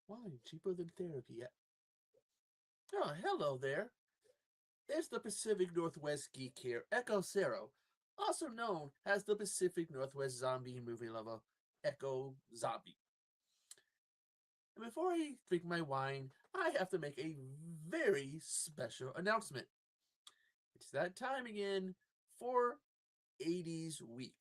Wine cheaper than therapy. Oh, hello there. It's the Pacific Northwest geek here, Echo Cero, also known as the Pacific Northwest zombie movie lover, Echo Zombie. And before I drink my wine, I have to make a very special announcement. It's that time again for 80s Week.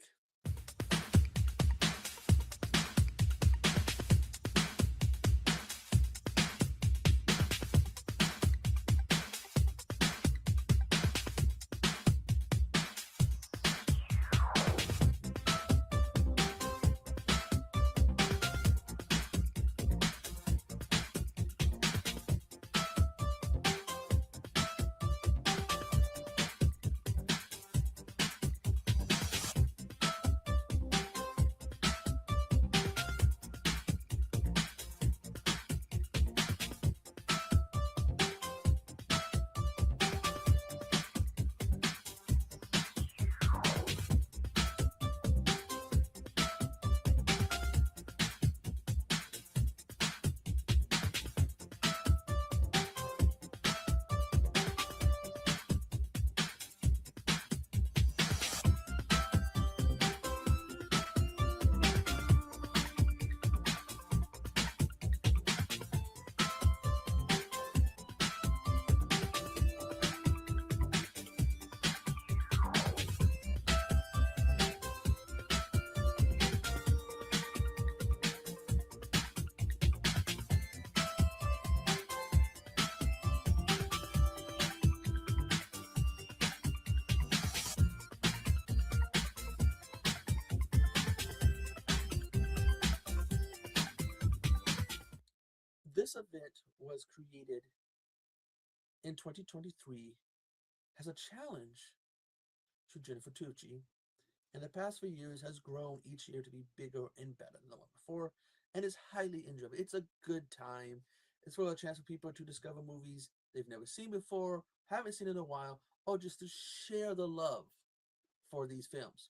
This event was created in 2023 as a challenge to Jennifer Tucci, and the past few years has grown each year to be bigger and better than the one before, and is highly enjoyable. It's a good time. It's for a chance for people to discover movies they've never seen before, haven't seen in a while, or just to share the love for these films.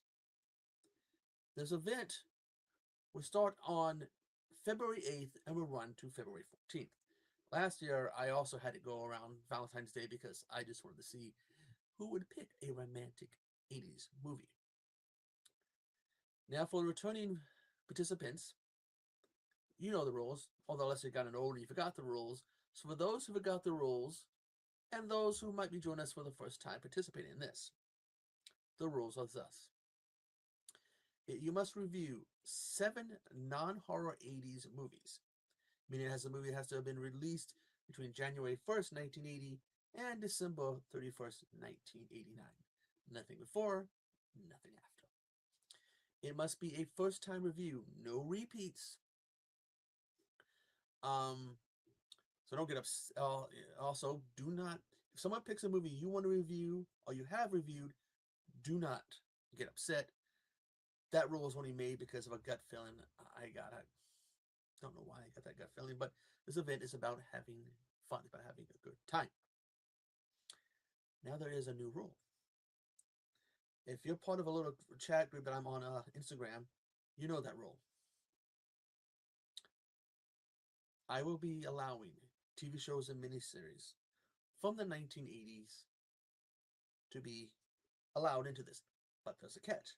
This event will start on February 8th and will run to February 14th. Last year, I also had it go around Valentine's Day because I just wanted to see who would pick a romantic 80s movie. Now, for the returning participants, you know the rules, although unless you've gotten older, you forgot the rules. So, for those who forgot the rules, and those who might be joining us for the first time participating in this, the rules are thus. You must review 7 non-horror 80s movies, meaning it has a movie that has to have been released between January 1st, 1980 and December 31st, 1989. Nothing before, nothing after. It must be a first time review, no repeats. Um, so don't get upset. Also, do not, if someone picks a movie you want to review or you have reviewed, do not get upset. That rule was only made because of a gut feeling I got. I don't know why I got that gut feeling, but this event is about having fun, about having a good time. Now there is a new rule. If you're part of a little chat group that I'm on Instagram, you know that rule. I will be allowing TV shows and miniseries from the 1980s to be allowed into this. But there's a catch.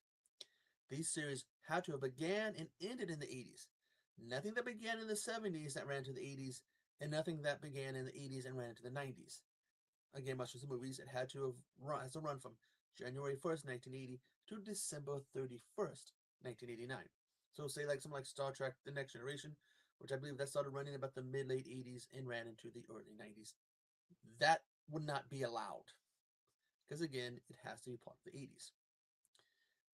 These series had to have began and ended in the 80s. Nothing that began in the 70s that ran to the 80s, and nothing that began in the 80s and ran into the 90s. Again, much as the movies, it had to have run from January 1st, 1980 to December 31st, 1989. So say like something like Star Trek The Next Generation, which I believe that started running about the mid-late 80s and ran into the early 90s. That would not be allowed. Because again, it has to be part of the 80s.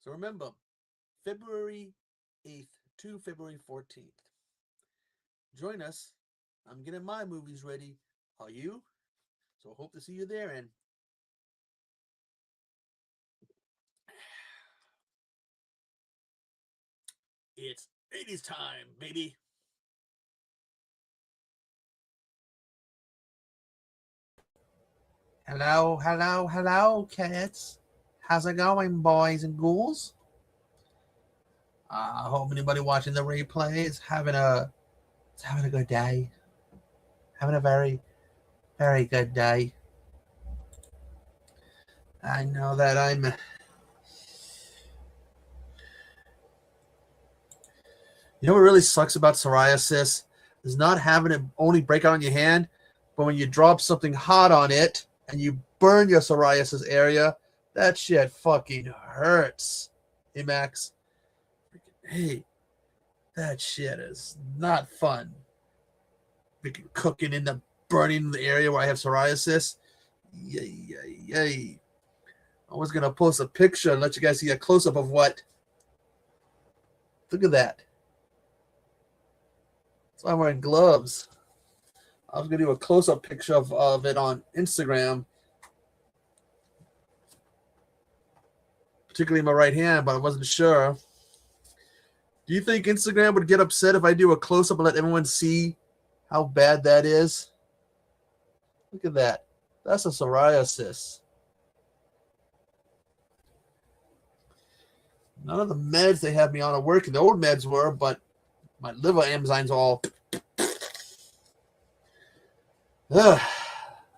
So remember, February 8th to February 14th. Join us. I'm getting my movies ready. Are you? So hope to see you there. And it's 80s time, baby. Hello, hello, hello, kids. How's it going, boys and ghouls? I hope anybody watching the replay is having a It's having a good day. Having a very, very good day. I know that I'm. You know what really sucks about psoriasis is not having it only break out on your hand, but when you drop something hot on it and you burn your psoriasis area, that shit fucking hurts. Hey Max, hey, that shit is not fun. Freaking cooking in the burning the area where I have psoriasis. Yay, yay, yay. I was gonna post a picture and let you guys see a close up of what. Look at that. So I'm wearing gloves. I was gonna do a close up picture of it on Instagram, particularly my right hand, but I wasn't sure. Do you think Instagram would get upset if I do a close up and let everyone see how bad that is? Look at that. That's a psoriasis. None of the meds they have me on are working. The old meds were, but my liver enzymes all. Ugh.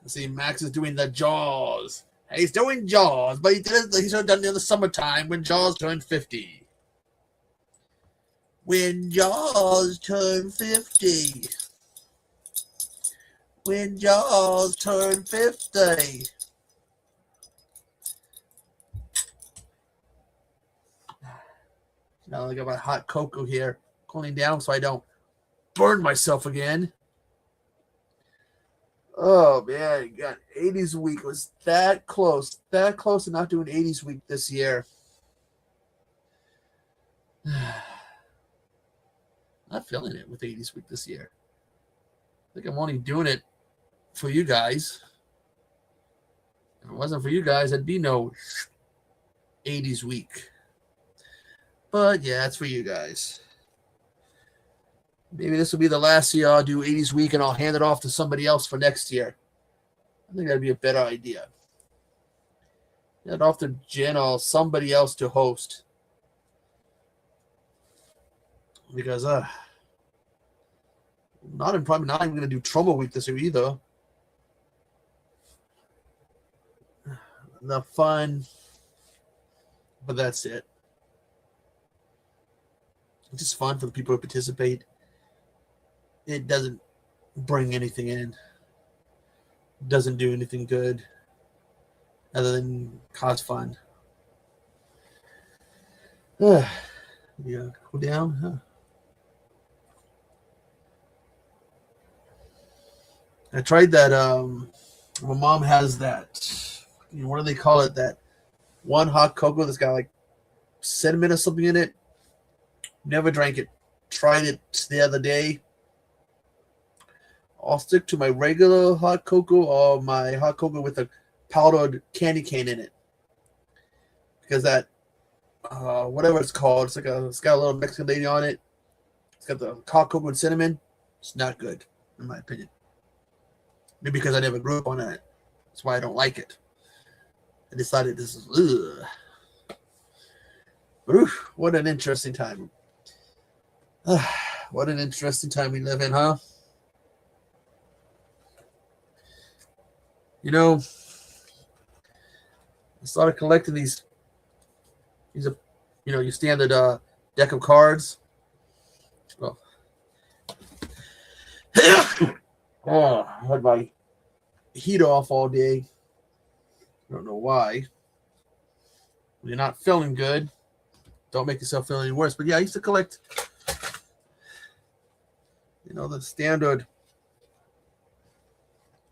See, Max is doing the Jaws. He's doing Jaws, but he did it. He's done it in the summertime when Jaws turned 50. When Jaws turned 50. When Jaws turned 50. Now I got my hot cocoa here, cooling down so I don't burn myself again. Oh man, got 80s week. It was that close to not doing 80s week this year. Not feeling it with 80s week this year. I think I'm only doing it for you guys. If it wasn't for you guys, there'd be no 80s week. But yeah, it's for you guys. Maybe this will be the last year I'll do 80s week and I'll hand it off to somebody else for next year. I think that'd be a better idea. Hand it off to Jen or somebody else to host. Because probably not even going to do Trauma Week this year either. The fun, but that's it. It's just fun for the people who participate. It doesn't bring anything in. It doesn't do anything good other than cause fun. Yeah, cool down, huh? I tried that. My mom has that. What do they call it? That one hot cocoa that's got like cinnamon or something in it. Never drank it. Tried it the other day. I'll stick to my regular hot cocoa or my hot cocoa with a powdered candy cane in it. Because that, whatever it's called, it's got a little Mexican lady on it. It's got the hot cocoa and cinnamon. It's not good, in my opinion. Maybe because I never grew up on it. That's why I don't like it. I decided this is, ugh. But oof, what an interesting time. What an interesting time we live in, huh? You know, I started collecting these are, your standard deck of cards. Oh. Oh, I had my heat off all day. I don't know why. When you're not feeling good, don't make yourself feel any worse. But yeah, I used to collect, the standard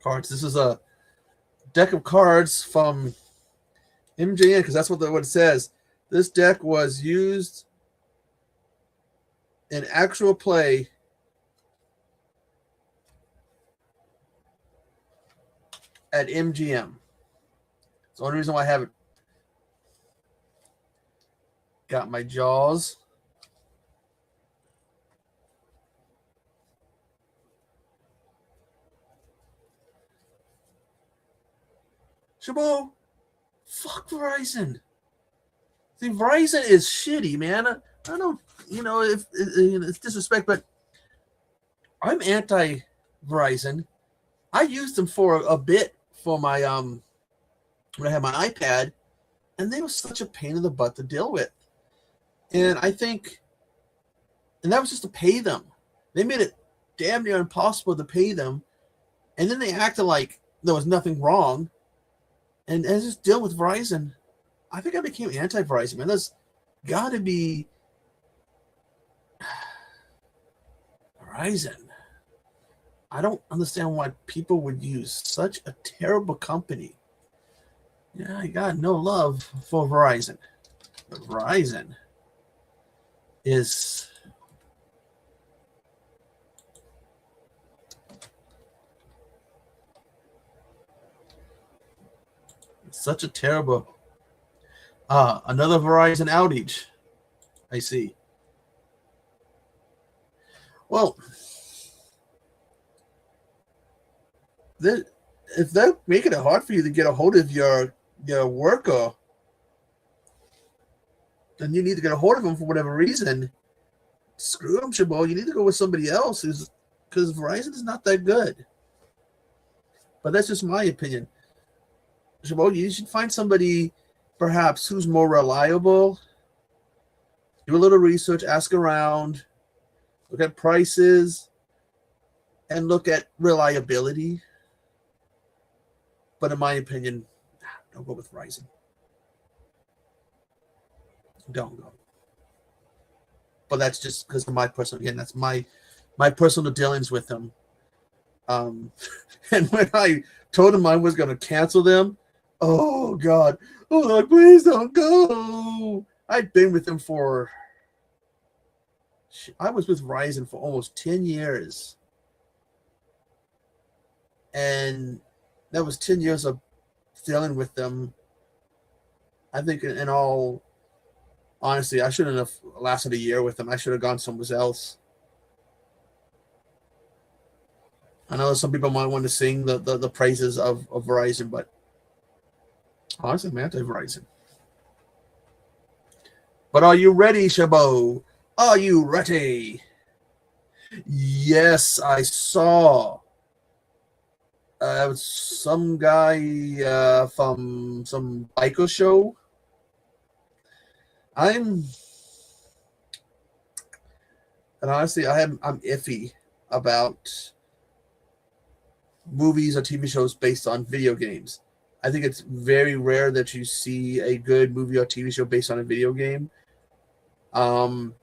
cards. This is a deck of cards from MJN because that's what it says. This deck was used in actual play at MGM. It's the only reason why I haven't got my Jaws. Shabo, fuck Verizon. See, Verizon is shitty, man. I don't, if it's disrespect, but I'm anti Verizon. I used them for a bit for my when I had my iPad, and they were such a pain in the butt to deal with. And I think, and that was just to pay them. They made it damn near impossible to pay them, and then they acted like there was nothing wrong. And as just deal with Verizon, I think I became anti-Verizon. Man, there's got to be Verizon. I don't understand why people would use such a terrible company. Yeah, I got no love for Verizon. But Verizon is such a terrible. Another Verizon outage. I see. Well, if they're making it hard for you to get a hold of your worker, then you need to get a hold of them for whatever reason. Screw them, Chabot. You need to go with somebody else, because Verizon is not that good. But that's just my opinion. Chabot, you should find somebody perhaps who's more reliable. Do a little research, ask around, look at prices, and look at reliability. But in my opinion, don't go with Verizon. Don't go. But that's just because of my personal, again, that's my personal dealings with them. And when I told him I was going to cancel them, oh God, oh Lord, please don't go. I'd been with them I was with Verizon for almost 10 years. And that was 10 years of dealing with them. I think in all honesty, I shouldn't have lasted a year with them. I should have gone somewhere else. I know some people might want to sing the praises of Verizon, but honestly, I'm anti-Verizon. But are you ready, Chabot? Are you ready? Yes, I saw. Some guy from some biker show. And honestly, I'm iffy about movies or TV shows based on video games. I think it's very rare that you see a good movie or TV show based on a video game. I'm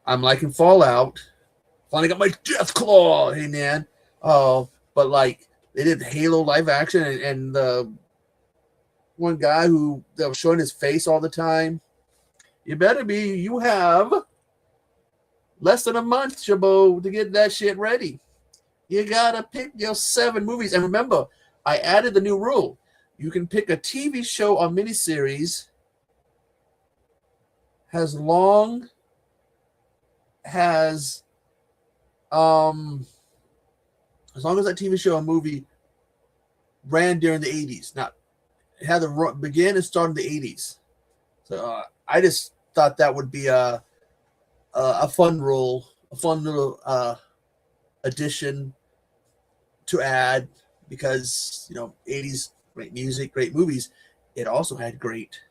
liking Fallout. Finally got my Death Claw. Hey, man. But like they did Halo live action, and the one guy who that was showing his face all the time. You have less than a month, Chabot, to get that shit ready. You gotta pick your 7 movies. And remember, I added the new rule. You can pick a TV show or miniseries as long as that TV show or movie ran during the 80s. Now, it had to begin and start in the 80s. So I just thought that would be a fun rule, a fun little addition to add, because 80s, great music, great movies. It also had great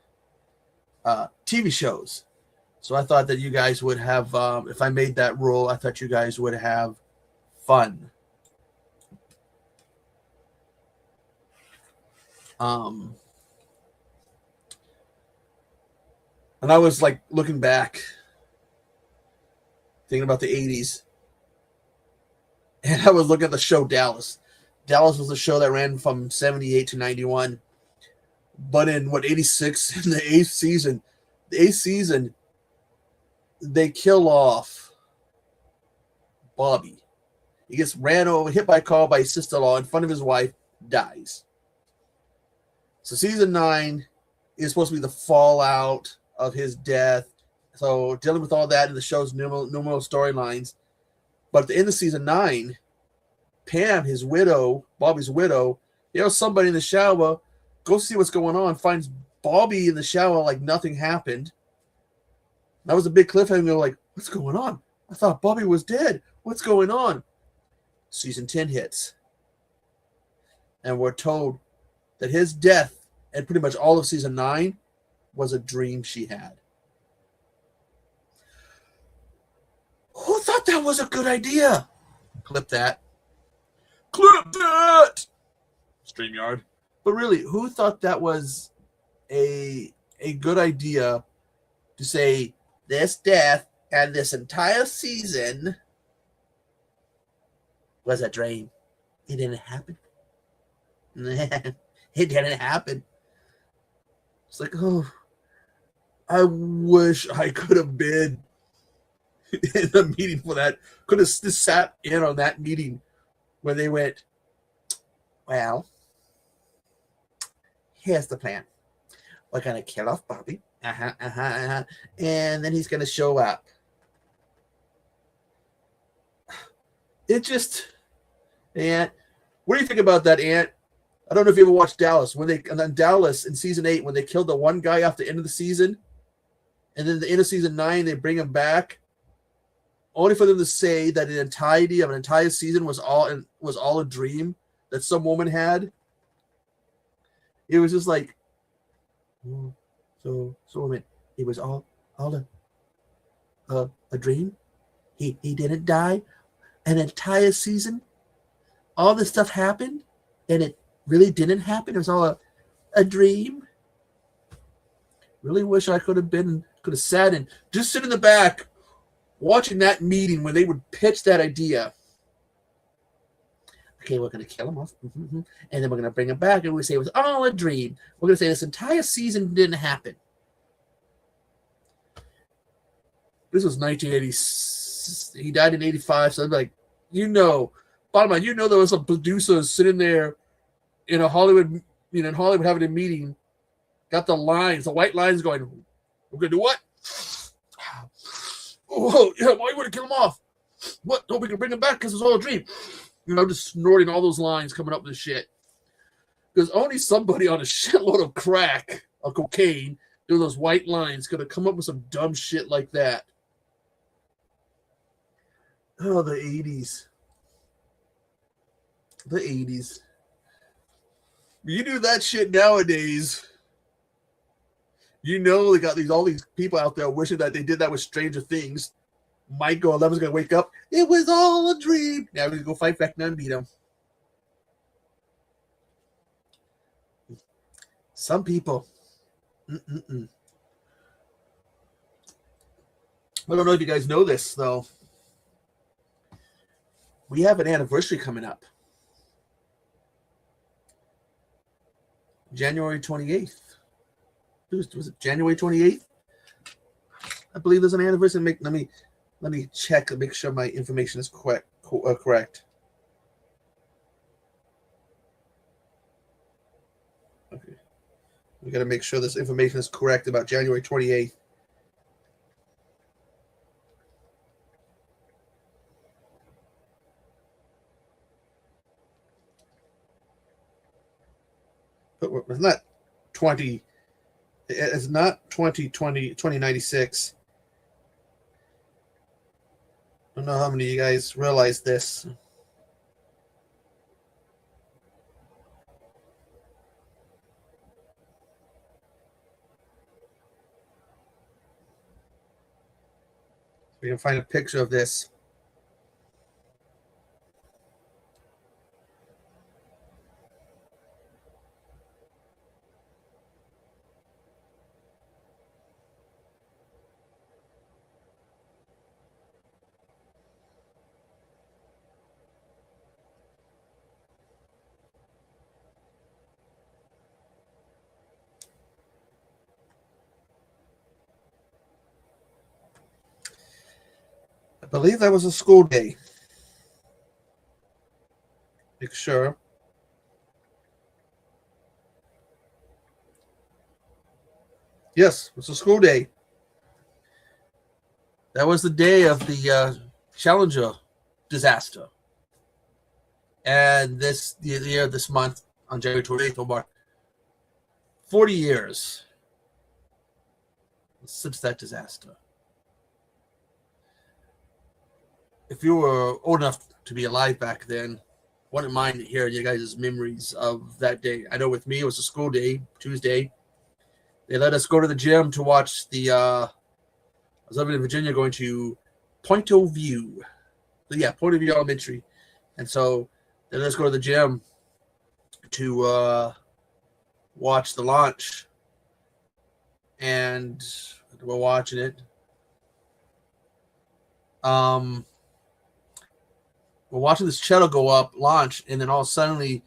TV shows. So I thought that you guys would have, if I made that rule, I thought you guys would have fun. And I was like looking back, thinking about the 80s. And I was looking at the show Dallas. Dallas was a show that ran from 78 to 91. But in 86, in the 8th season, they kill off Bobby. He gets ran over, hit by a car by his sister-in-law in front of his wife, dies. So season 9 is supposed to be the fallout of his death. So dealing with all that in the show's numerous storylines. But at the end of season 9, Pam, his widow, Bobby's widow, somebody in the shower, goes to see what's going on, finds Bobby in the shower like nothing happened. That was a big cliffhanger, like, what's going on? I thought Bobby was dead. What's going on? Season 10 hits. And we're told that his death and pretty much all of season 9 was a dream she had. Who thought that was a good idea? Clip that. Clip that! StreamYard. But really, who thought that was a good idea to say this death and this entire season was a dream? It didn't happen. It didn't happen. It's like, oh, I wish I could have been in the meeting for that. Could have just sat in on that meeting when they went, well, here's the plan. We're going to kill off Bobby. And then he's going to show up. It just, Aunt, what do you think about that, Aunt? I don't know if you ever watched Dallas. And then Dallas in season 8, when they killed the one guy off the end of the season, and then the end of season 9, they bring him back, only for them to say that the entirety of an entire season was all a dream that some woman had. It was just like, so woman, it was all a dream. He didn't die. An entire season, all this stuff happened, and it really didn't happen. It was all a dream. Really wish I could have sat and just sit in the back watching that meeting when they would pitch that idea. Okay, we're going to kill him off. And then we're going to bring him back, and we say it was all a dream. We're going to say this entire season didn't happen. This was 1980. He died in 85, so I'm like, bottom line, there was some producers sitting there in Hollywood having a meeting, got the white lines going, we're going to do what? Oh, yeah, why would it kill him off? What? No, we can bring him back because it's all a dream. Just snorting all those lines coming up with shit. Because only somebody on a shitload of crack or cocaine doing those white lines could have come up with some dumb shit like that. Oh, the 80s. The 80s. You do that shit nowadays. They got all these people out there wishing that they did that with Stranger Things. Michael 11's going to wake up. It was all a dream. Now we're going to go fight back now and beat him. Some people. I don't know if you guys know this, though. We have an anniversary coming up. January 28th. Was it January 28th? I believe there's an anniversary. Let me check and make sure my information is correct. Okay. We got to make sure this information is correct about January 28th. But it's not 20. It's not 2096. I don't know how many of you guys realize this. We can find a picture of this. I believe that was a school day. Make sure. Yes, it's a school day. That was the day of the Challenger disaster. And this month, on January 28th, will mark 40 years since that disaster. if you were old enough to be alive back then, wouldn't mind hearing you guys' memories of that day. I know with me, it was a school day, Tuesday. They let us go to the gym to watch the. I was living in Virginia, going to Point of View. Yeah, Point of View Elementary, and so they let us go to the gym to watch the launch, and we're watching it. Um, we're watching this shuttle go up, launch, and then all suddenly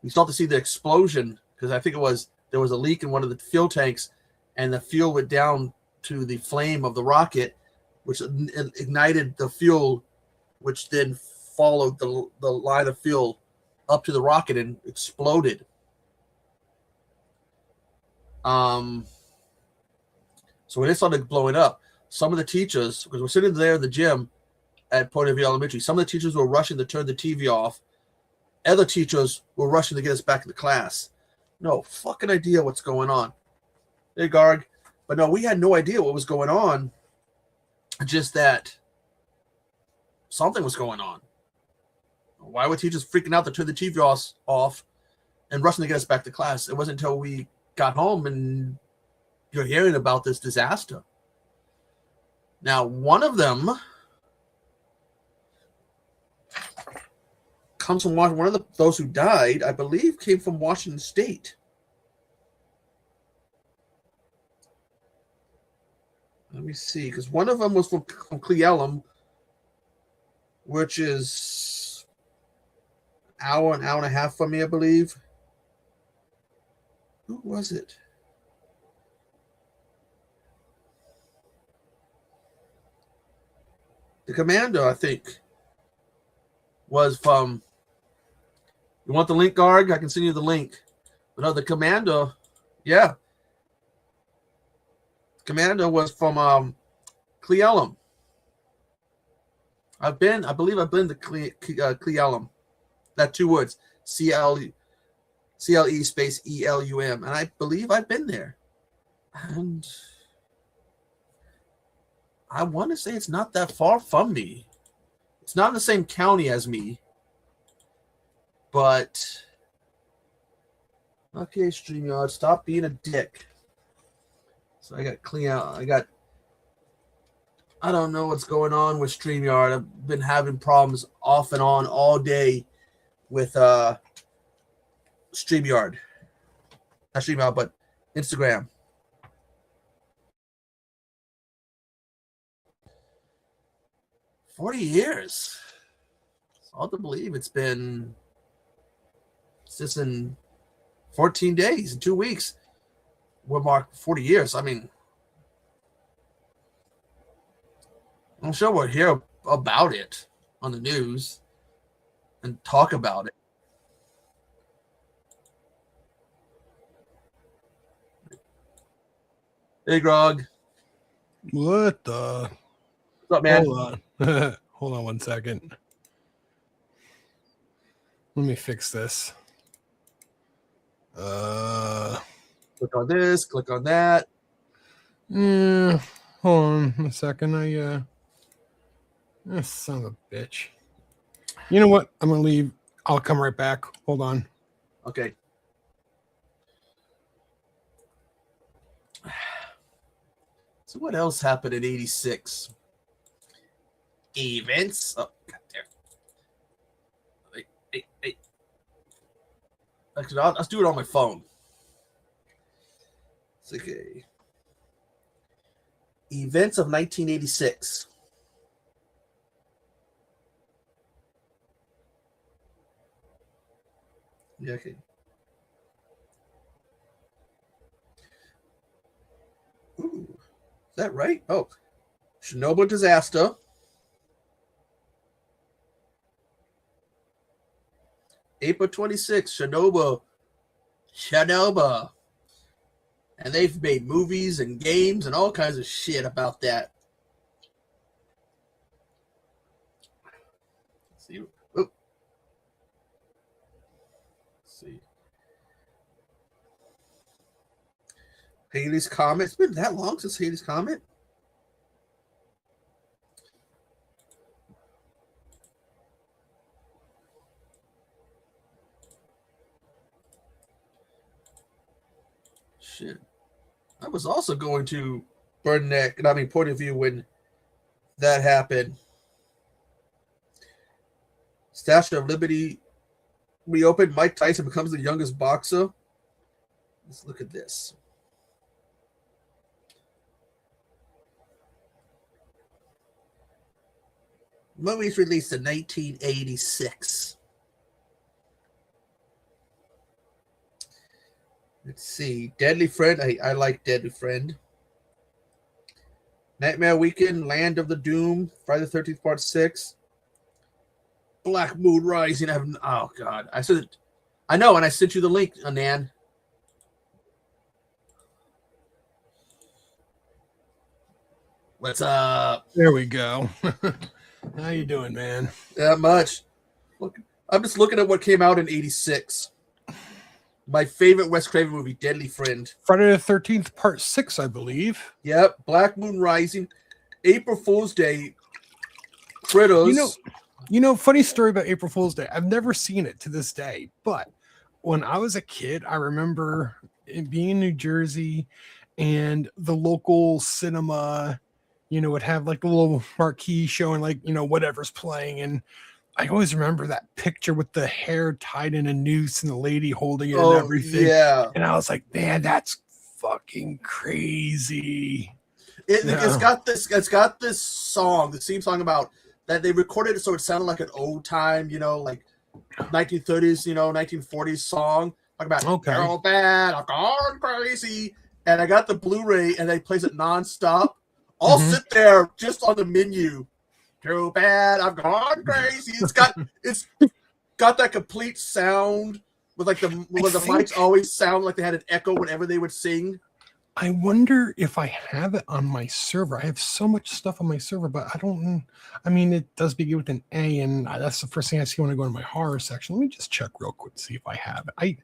we start to see the explosion because I think there was a leak in one of the fuel tanks, and the fuel went down to the flame of the rocket, which ignited the fuel, which then followed the line of fuel up to the rocket and exploded. So when it started blowing up, some of the teachers, because we're sitting there in the gym at Point of View Elementary, some of the teachers were rushing to turn the TV off. Other teachers were rushing to get us back into class. No fucking idea what's going on. Hey, Garg. But no, we had no idea what was going on. Just that something was going on. Why were teachers freaking out to turn the TV off and rushing to get us back to class? It wasn't until we got home and you're hearing about this disaster. Now, one of them comes from one of those who died, I believe, came from Washington State. Let me see, because one of them was from Cleellum, which is an hour and a half from me, I believe. Who was it? The commander, I think, was from. You want the link, Garg? I can send you the link. But no, the commander, yeah. The commander was from Cleellum. I believe I've been to Cleellum. That 2 words, CLE space ELUM. And I believe I've been there. And I want to say it's not that far from me. It's not in the same county as me. But okay, StreamYard, stop being a dick. So I got clean out. I don't know what's going on with StreamYard. I've been having problems off and on all day with StreamYard. Not StreamYard, but Instagram. $40 years. It's hard to believe it's just in 14 days, in 2 weeks. We're marked 40 years. I mean, I'm sure we'll hear about it on the news and talk about it. Hey, Grog. What the? What's up, man? Hold on. Hold on 1 second. Let me fix this. Click on this, click on that. Hold on a second. Son of a bitch. You know what? I'm gonna leave. I'll come right back. Hold on. Okay. So what else happened in 86? Events. Oh, God damn. Hey. Actually, let's do it on my phone. It's okay. Events of 1986. Yeah, okay. Ooh, is that right? Oh, Chernobyl disaster. April 26th, Chernobyl. And they've made movies and games and all kinds of shit about that. Let's see. Let's see. Haley's Comet. It's been that long since Haley's Comet. shit. I was also going to Point of View when that happened. Statue of Liberty reopened. Mike Tyson becomes the youngest boxer. Let's look at this. Movie's released in 1986. Let's see. Deadly Friend. I like Deadly Friend. Nightmare Weekend, Land of the Doom, Friday the 13th, Part 6. Black Moon Rising. Oh, God. I know, and I sent you the link, Nan. What's up? There we go. How you doing, man? Not much. Look, I'm just looking at what came out in 86. My favorite Wes Craven movie, Deadly Friend. Friday the 13th, Part 6, I believe. Yep. Black Moon Rising. April Fool's Day. Critters. You know, funny story about April Fool's Day. I've never seen it to this day, but when I was a kid, I remember being in New Jersey and the local cinema, would have like a little marquee showing like, whatever's playing. And I always remember that picture with the hair tied in a noose and the lady holding it and everything. Yeah. And I was like, man, that's fucking crazy. It's got this song, the theme song about that they recorded it so it sounded like an old time, like 1930s, 1940s song. Talk about Girl Bad, I've gone crazy. And I got the Blu-ray and they plays it nonstop. I'll sit there just on the menu. Too bad I've gone crazy. It's got that complete sound with like the mics always sound like they had an echo whenever they would sing. I wonder if I have it on my server. I have so much stuff on my server, but I don't. I mean, it does begin with an A, and that's the first thing I see when I go into my horror section. Let me just check real quick to see if I have it. I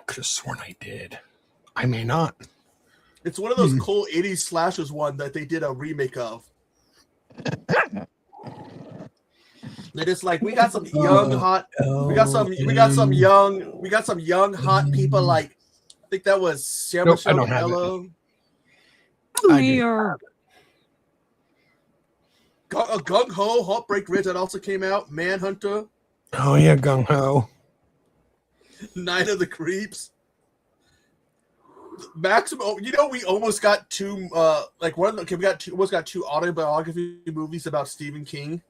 could have sworn I did. I may not. It's one of those cool 80s slashers one that they did a remake of. That it's like we got some young hot hot people like I think that was Sarah Michelle Gellar. Gung Ho, Heartbreak Ridge that also came out. Manhunter. Oh yeah, Gung Ho. Night of the Creeps. Maximum. We almost got two. Almost got two autobiography movies about Stephen King.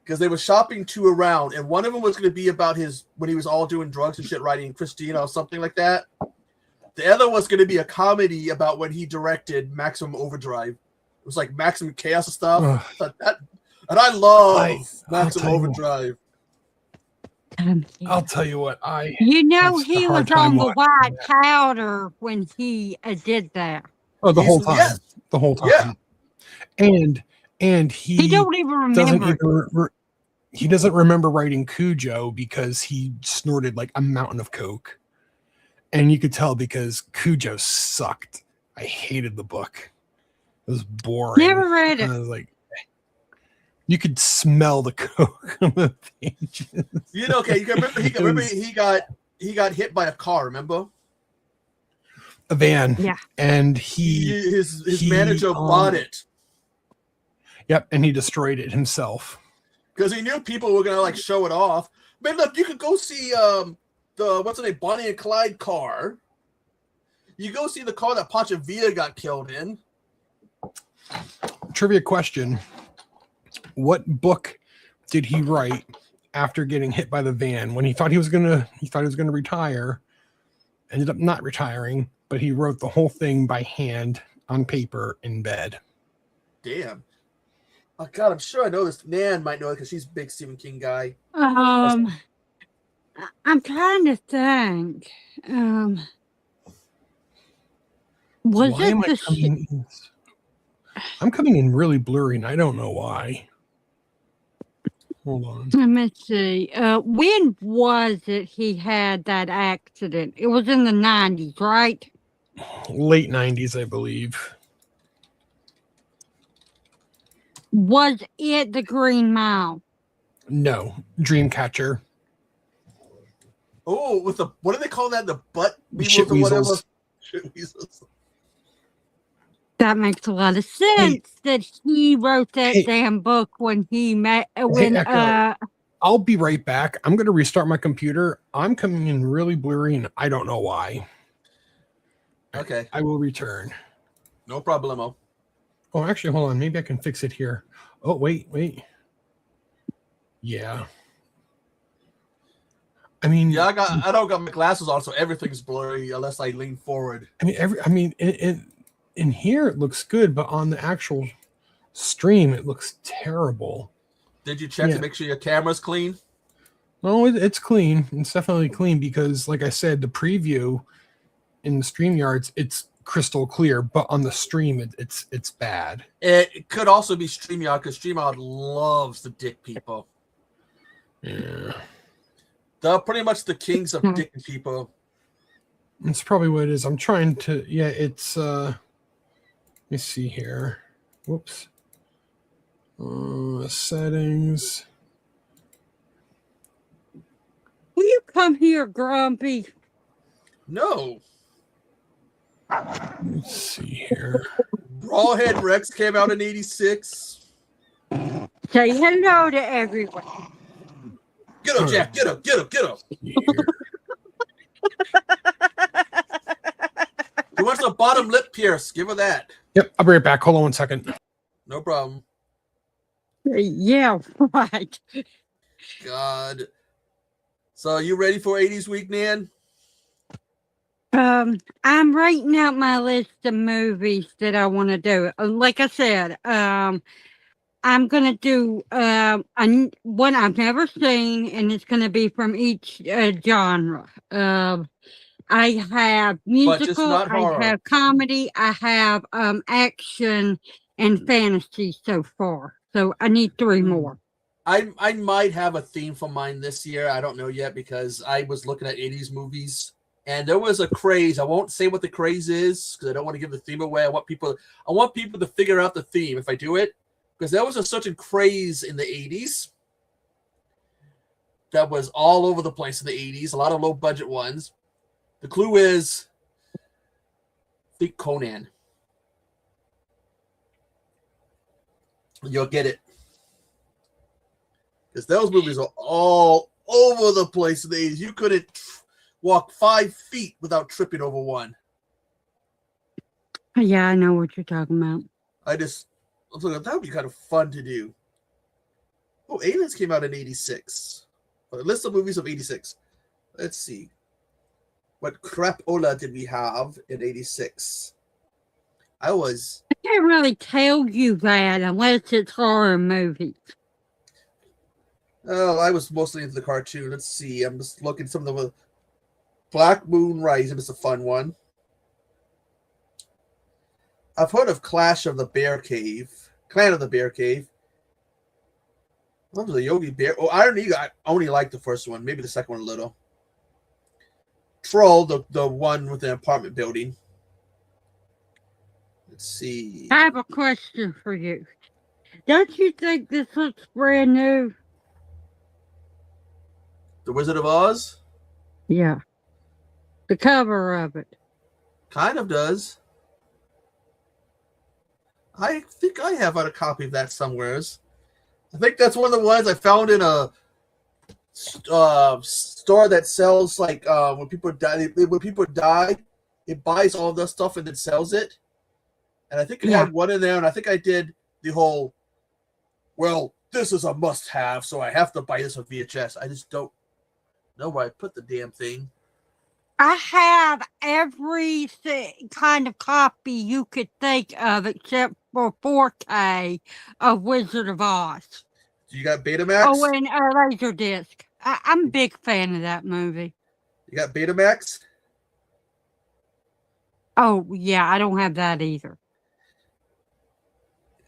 Because they were shopping two around, and one of them was going to be about when he was all doing drugs and shit, writing Christina or something like that. The other was going to be a comedy about when he directed Maximum Overdrive. It was like Maximum Chaos and stuff. And I love Maximum Overdrive. I'll tell you what, he was on the white powder when he did that. Oh, the whole time. Yes. The whole time. Yeah. And he don't even remember. He doesn't remember writing Cujo because he snorted like a mountain of coke. And you could tell because Cujo sucked. I hated the book. It was boring. Never read it. I was like, you could smell the coke on the pages. You remember he got hit by a car, remember? A van. Yeah. And his manager bought it. Yep, and he destroyed it himself. Because he knew people were gonna show it off. Man, look, you could go see the Bonnie and Clyde car. You go see the car that Pancho Villa got killed in. Trivia question. What book did he write after getting hit by the van when he thought he was gonna retire? Ended up not retiring, but he wrote the whole thing by hand on paper in bed. Damn. Oh God, I'm sure I know this. Nan might know it because she's a big Stephen King guy. I'm trying to think. I'm coming in really blurry, and I don't know why. Hold on. Let me see. When was it he had that accident? It was in the 90s, right? Late 90s, I believe. Was it The Green Mile? No, Dreamcatcher. Oh, with the what do they call that? The butt Shit weasels or whatever. weasels. Shit weasels. That makes a lot of sense that he wrote that Hey. damn book when he met Hey, Echo. I'll be right back. I'm going to restart my computer. I'm coming in really blurry, and I don't know why. Okay. I will return. No problemo. Oh, actually, hold on. Maybe I can fix it here. Oh, wait. Yeah. I mean, Yeah, I don't got my glasses on, so everything's blurry unless I lean forward. In here it looks good, but on the actual stream it looks terrible. Did you check to make sure your camera's clean? No, it's clean. It's definitely clean because, like I said, the preview in the StreamYards, it's crystal clear, but on the stream, it's bad. It could also be StreamYard because StreamYard loves the dick people. Yeah. They're pretty much the kings of dick people. That's probably what it is. I'm trying to, it's, let me see here. Whoops. Settings. Will you come here, Grumpy? No. Let's see here. Brawlhead Rex came out in '86. Say hello to everyone. Get him, Jack. Get him. He wants a bottom lip pierce. Give her that. Yep, I'll be right back. Hold on 1 second. No problem. Yeah, right. God. So you ready for 80s week, Nan? I'm writing out my list of movies that I want to do. Like I said, I'm gonna do one I've never seen, and it's gonna be from each genre. I have musical, not horror. I have comedy, I have action and fantasy so far. So I need 3 more. I might have a theme for mine this year. I don't know yet because I was looking at 80s movies and there was a craze. I won't say what the craze is because I don't want to give the theme away. I want people to figure out the theme if I do it, because there was a certain craze in the 80s that was all over the place in the 80s, a lot of low budget ones. The clue is think Conan. You'll get it. Because those movies are all over the place in the 80s. You couldn't walk 5 feet without tripping over one. Yeah, I know what you're talking about. I was looking, that would be kind of fun to do. Oh, Aliens came out in 86. A list of movies of 86. Let's see. What crapola did we have in 86? I can't really tell you that unless it's horror movies. Oh, I was mostly into the cartoon. Let's see. I'm just looking some of the Black Moon Rising is a fun one. I've heard of Clan of the Bear Cave. What was the Yogi Bear? Oh, Iron Eagle. I only like the first one. Maybe the second one a little. Troll, the one with the apartment building. Let's see. I have a question for you. Don't you think this looks brand new? The Wizard of Oz? Yeah. The cover of it. Kind of does. I think I have a copy of that somewheres. I think that's one of the ones I found in a store that sells like when people die, it buys all the stuff and then sells it. And I think it had one in there, and I think I did the whole, well, this is a must-have, so I have to buy this on VHS. I just don't know where I put the damn thing. I have every kind of copy you could think of except for 4K of Wizard of Oz. You got Betamax? Oh, and Laserdisc. I'm a big fan of that movie. You got Betamax? Oh, yeah, I don't have that either.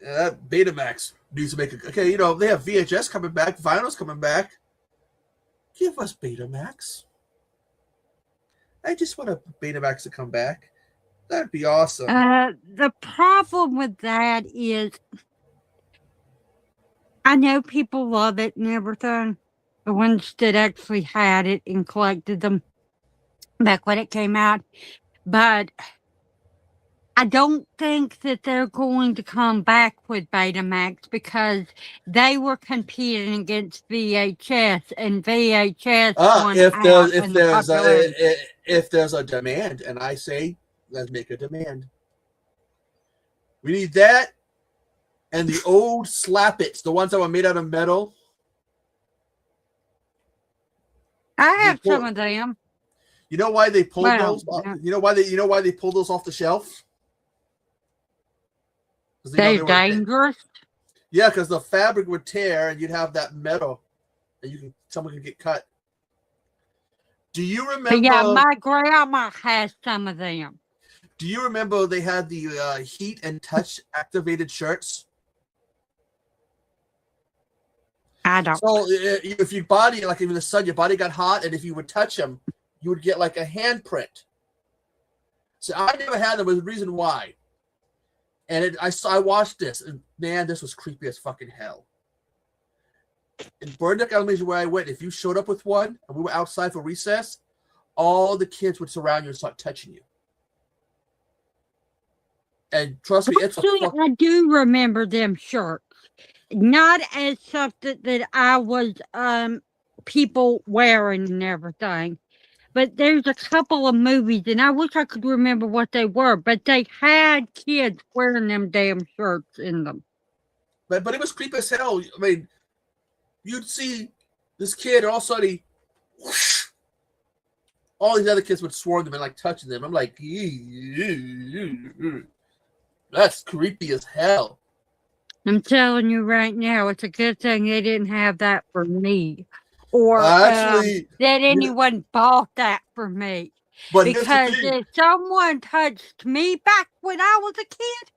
That Betamax needs to make a... Okay, you know, they have VHS coming back, vinyl's coming back. Give us Betamax. I just want a Betamax to come back. That'd be awesome. The problem with that is I know people love it and everything, the ones that actually had it and collected them back when it came out. But I don't think that they're going to come back with Betamax because they were competing against VHS, and VHS won If out there's if in the there's popularity. if there's a demand, and I say let's make a demand. We need that and the old slap-its, the ones that were made out of metal. I have some of them. You know why they pulled Well, those? You know why they pulled those off the shelf? they're dangerous. Yeah, because the fabric would tear, and you'd have that metal, and someone could get cut. Do you remember? But yeah, my grandma has some of them. Do you remember they had the heat and touch activated shirts? I don't. So if your body, like in the sun, your body got hot, and if you would touch them, you would get like a handprint. So I never had them. There's a reason why. And I watched this, and man, this was creepy as fucking hell. In Burdick Elementary, where I went, if you showed up with one, and we were outside for recess, all the kids would surround you and start touching you. And trust me, I do remember them shirts. Not as something that I was people wearing and everything. But there's a couple of movies, and I wish I could remember what they were, but they had kids wearing them damn shirts in them. But it was creepy as hell. I mean, you'd see this kid, and all of a sudden, whoosh, all these other kids would swarm them and like touching them. I'm like, that's creepy as hell. I'm telling you right now, it's a good thing they didn't have that for me, or Actually, that anyone bought that for me. But because if someone touched me back when I was a kid,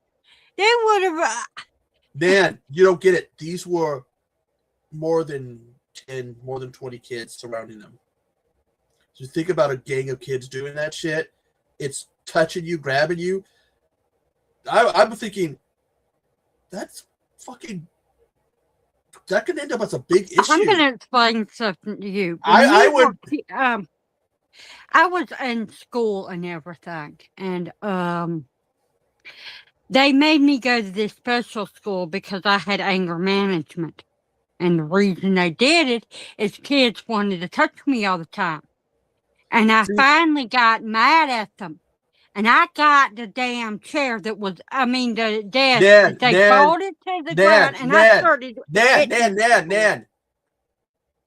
they would have. Man, you don't get it. These were more than 10, more than 20 kids surrounding them. So think about a gang of kids doing that shit. It's touching you, grabbing you. I'm thinking, that's fucking, that could end up as a big issue. I'm going to explain something to you. I would. I was in school and everything, and they made me go to this special school because I had anger management. And the reason they did it is kids wanted to touch me all the time. And I finally got mad at them. And I got the damn chair that was, the desk that they folded to the ground, and I started. Nan.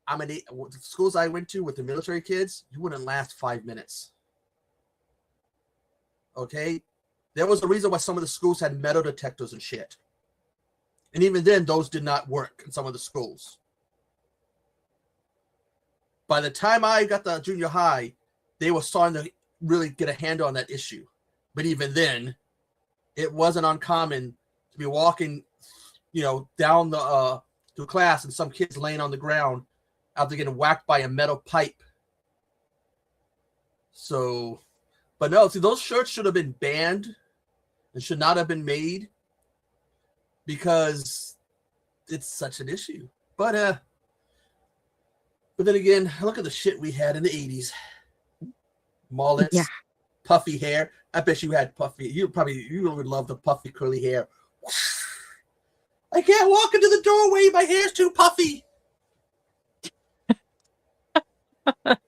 The schools I went to with the military kids, you wouldn't last 5 minutes. Okay? There was a reason why some of the schools had metal detectors and shit. And even then, those did not work in some of the schools. By the time I got to junior high, they were starting to really get a handle on that issue. But even then, it wasn't uncommon to be walking, down to class, and some kids laying on the ground after getting whacked by a metal pipe. So, but no, see, those shirts should have been banned and should not have been made because it's such an issue. But then again, look at the shit we had in the 80s. Mullets, puffy hair. I bet you had puffy. You would love the puffy curly hair. I can't walk into the doorway. My hair's too puffy.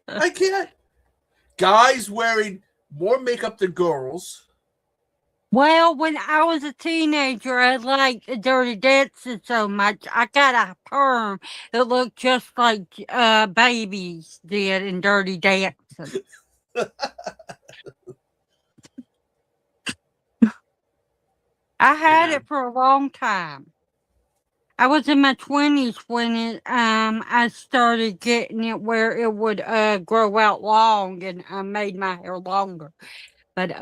I can't. Guys wearing more makeup than girls. Well, when I was a teenager, I liked Dirty Dancing so much. I got a perm that looked just like babies did in Dirty Dancing. I had it for a long time. I was in my 20s when I started getting it where it would grow out long, and I made my hair longer. But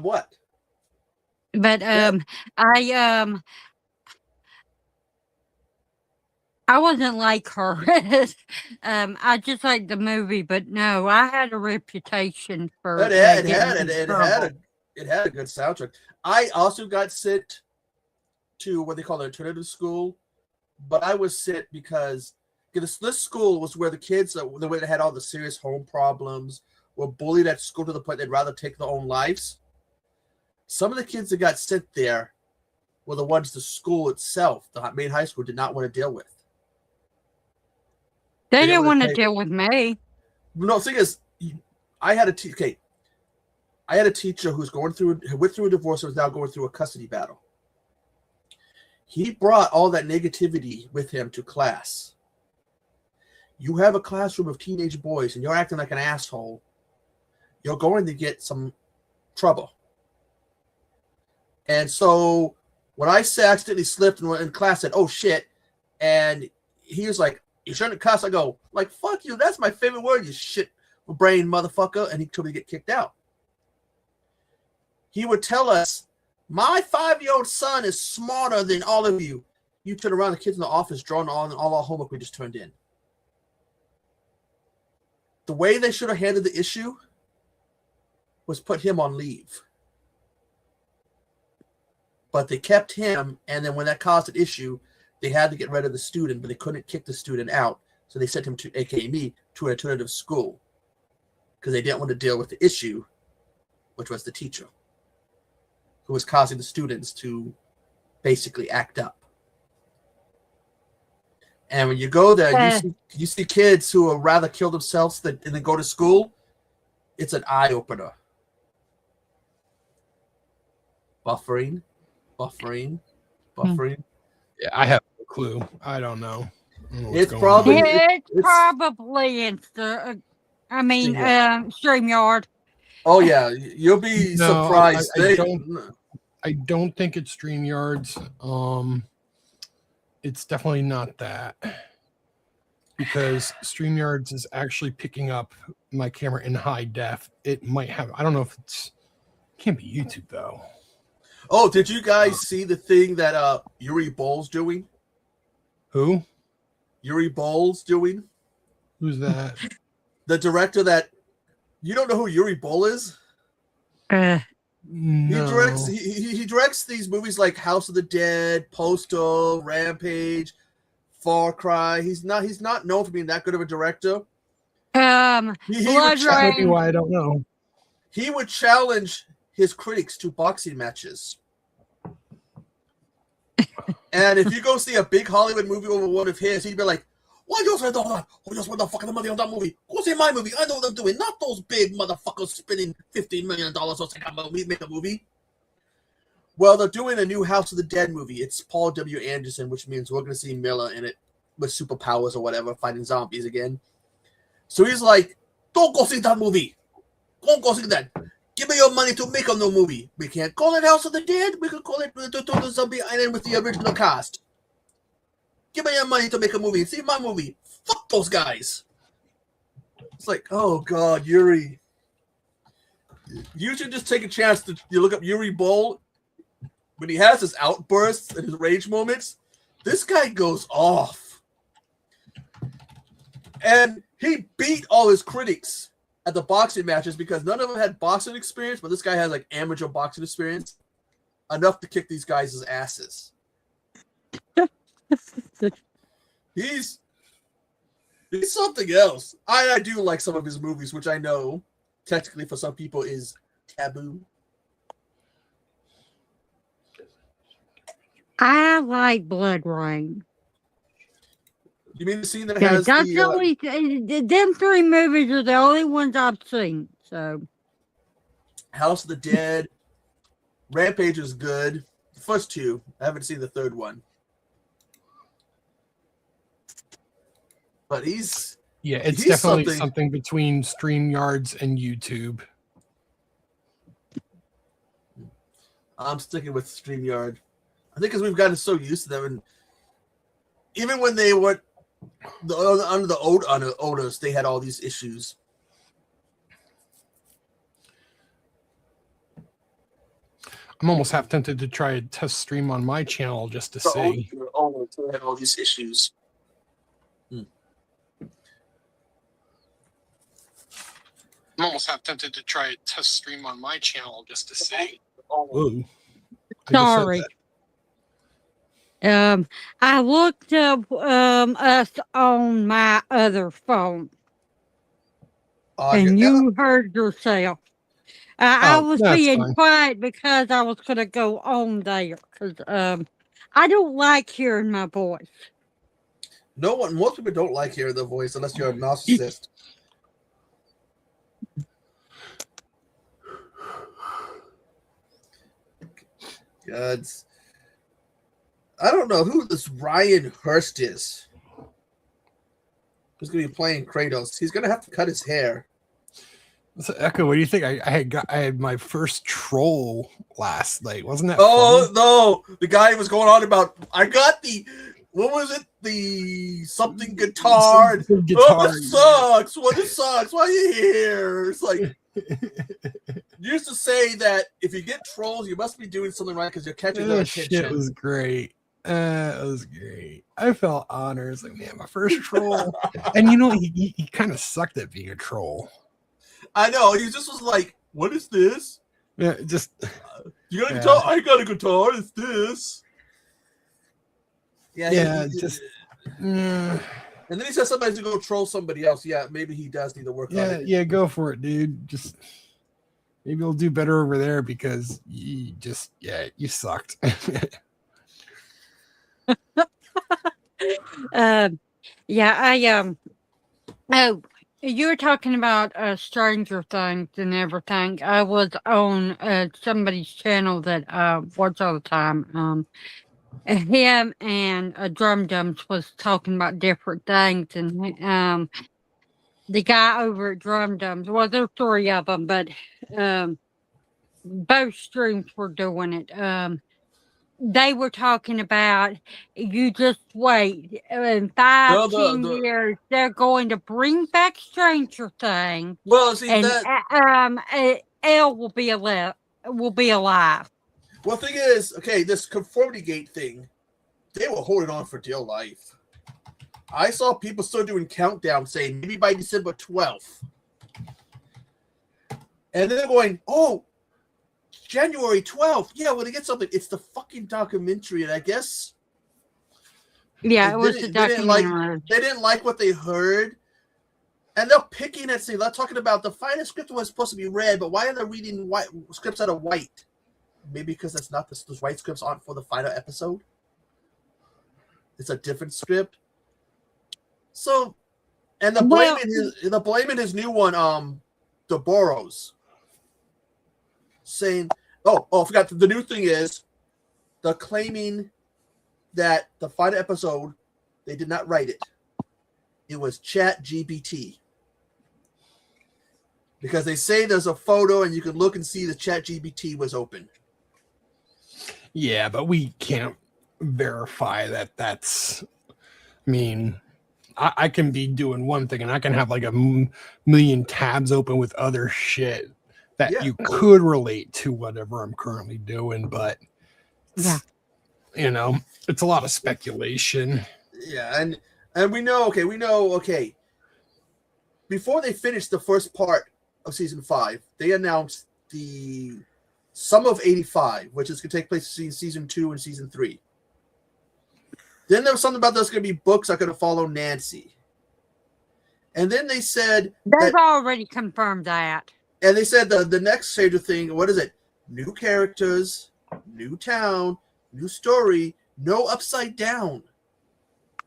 what? But I I wasn't like her. I just liked the movie, but no, I had a reputation for getting in trouble. It had a good soundtrack. I also got sent to what they call an alternative school, but I was sent because this school was where the kids, the way they had all the serious home problems, were bullied at school to the point they'd rather take their own lives. Some of the kids that got sent there were the ones the school itself, the main high school, did not want to deal with. They didn't want to deal with me. No, the thing is, I had a teacher who went through a divorce and was now going through a custody battle. He brought all that negativity with him to class. You have a classroom of teenage boys and you're acting like an asshole, you're going to get some trouble. And so when I accidentally slipped and went in class, said, "Oh shit," and he was like, "You shouldn't cuss." I go, like, "Fuck you, that's my favorite word, you shit brain motherfucker," and he told me to get kicked out. He would tell us, "My 5-year-old son is smarter than all of you." You turn around, the kids in the office drawing all our homework we just turned in. The way they should have handled the issue was put him on leave. But they kept him, and then when that caused an issue, they had to get rid of the student, but they couldn't kick the student out. So they sent him to, aka me, to an alternative school because they didn't want to deal with the issue, which was the teacher who was causing the students to basically act up. And when you go there, you see kids who would rather kill themselves and then go to school. It's an eye-opener. Buffering. Yeah, I have no clue. I don't know. It's probably StreamYard. Oh yeah, you'll be surprised. I don't think it's StreamYards. It's definitely not that, because StreamYards is actually picking up my camera in high def. It might have. I don't know if it can't be YouTube though. Oh, did you guys see the thing that Yuri Boll's doing? Who? Yuri Boll's doing? Who's that? The director that... You don't know who Yuri Boll is? No. He directs these movies like House of the Dead, Postal, Rampage, Far Cry. He's not known for being that good of a director. Blood Rain. Why I don't know. He would challenge his critics to boxing matches. And if you go see a big Hollywood movie over one of his, he'd be like, "Why you spend all that? Who just spend the fucking money on that movie? Go see my movie. I know what I'm doing. Not those big motherfuckers spending $15 million or something on make a movie." Well, they're doing a new House of the Dead movie. It's Paul W. Anderson, which means we're going to see Miller in it with superpowers or whatever, fighting zombies again. So he's like, "Don't go see that movie. Don't go see that. Give me your money to make a new movie. We can't call it House of the Dead. We can call it the Zombie Island with the original cast. Give me your money to make a movie. See my movie. Fuck those guys." It's like, oh God, Yuri. You should just take a chance to look up Yuri Boll. When he has his outbursts and his rage moments, this guy goes off. And he beat all his critics at the boxing matches because none of them had boxing experience, but this guy has like amateur boxing experience enough to kick these guys' asses. He's something else. I do like some of his movies, which I know technically for some people is taboo. I like Blood Rain. You mean the scene that has them 3 movies are the only ones I've seen. So, House of the Dead, Rampage is good. The first 2, I haven't seen the third one. But he's definitely something between StreamYards and YouTube. I'm sticking with StreamYard. I think because we've gotten so used to them, and even when they were under the old owners, they had all these issues. I'm almost half tempted to try a test stream on my channel just to see. They had all these issues. I'm almost half tempted to try a test stream on my channel just to see. Whoa. Sorry. I looked up us on my other phone, and you heard yourself. I was being quiet because I was gonna go on there because I don't like hearing my voice. Most people don't like hearing their voice unless you're a narcissist. Gods. I don't know who this Ryan Hurst is. Who's going to be playing Kratos? He's going to have to cut his hair. So, Echo, what do you think? I had my first troll last night. Wasn't that? Oh fun? no! The guy was going on about. I got the. What was it? The something guitar. Some guitar. Oh, this sucks. What it sucks? Why are you here? It's like. You used to say that if you get trolls, you must be doing something right because you're catching their attention. It was great. It was great. I felt honored. It's like, man, my first troll. And you know, he kind of sucked at being a troll. I know. He just was like, "What is this?" Yeah, just. You got a guitar? I got a guitar. It's this. Yeah, and then he says somebody's to go troll somebody else. Yeah, maybe he does need to work on it. Yeah, go for it, dude. Just maybe he'll do better over there because you sucked. Oh, you were talking about Stranger Things and everything. I was on somebody's channel that watch all the time. Him and Drum Dums was talking about different things, and the guy over at Drum Dums, well, there's 3 of them, but both streams were doing it. They were talking about you just wait in 10 years they're going to bring back Stranger Things. Well, see and that Elle will be alive. Well, the thing is, okay, this conformity gate thing, they were holding on for dear life. I saw people still doing countdown saying maybe by December 12th. And then they're going, oh, January 12th. Yeah, well, they get something. It's the fucking documentary, and I guess. Yeah, it was the documentary. They didn't like what they heard. And they're picking at, they're talking about the final script was supposed to be red, but why are they reading white scripts out of white? Maybe because that's not those white scripts aren't for the final episode. It's a different script. So, and the blame in his new one, the Boros, saying, I forgot. The new thing is, they're claiming that the final episode, they did not write it. It was ChatGPT. Because they say there's a photo and you can look and see the ChatGPT was open. Yeah, but we can't verify that that's. I mean, I can be doing one thing and I can have like a million tabs open with other shit that you could relate to whatever I'm currently doing, but it's a lot of speculation. Yeah, and we know, before they finished the first part of season 5, they announced the Sum of 85, which is going to take place in season 2 and season 3. Then there was something about there's going to be books that are going to follow Nancy. And then they said... They've already confirmed that. And they said the next Stranger thing, what is it? New characters, new town, new story, no upside down.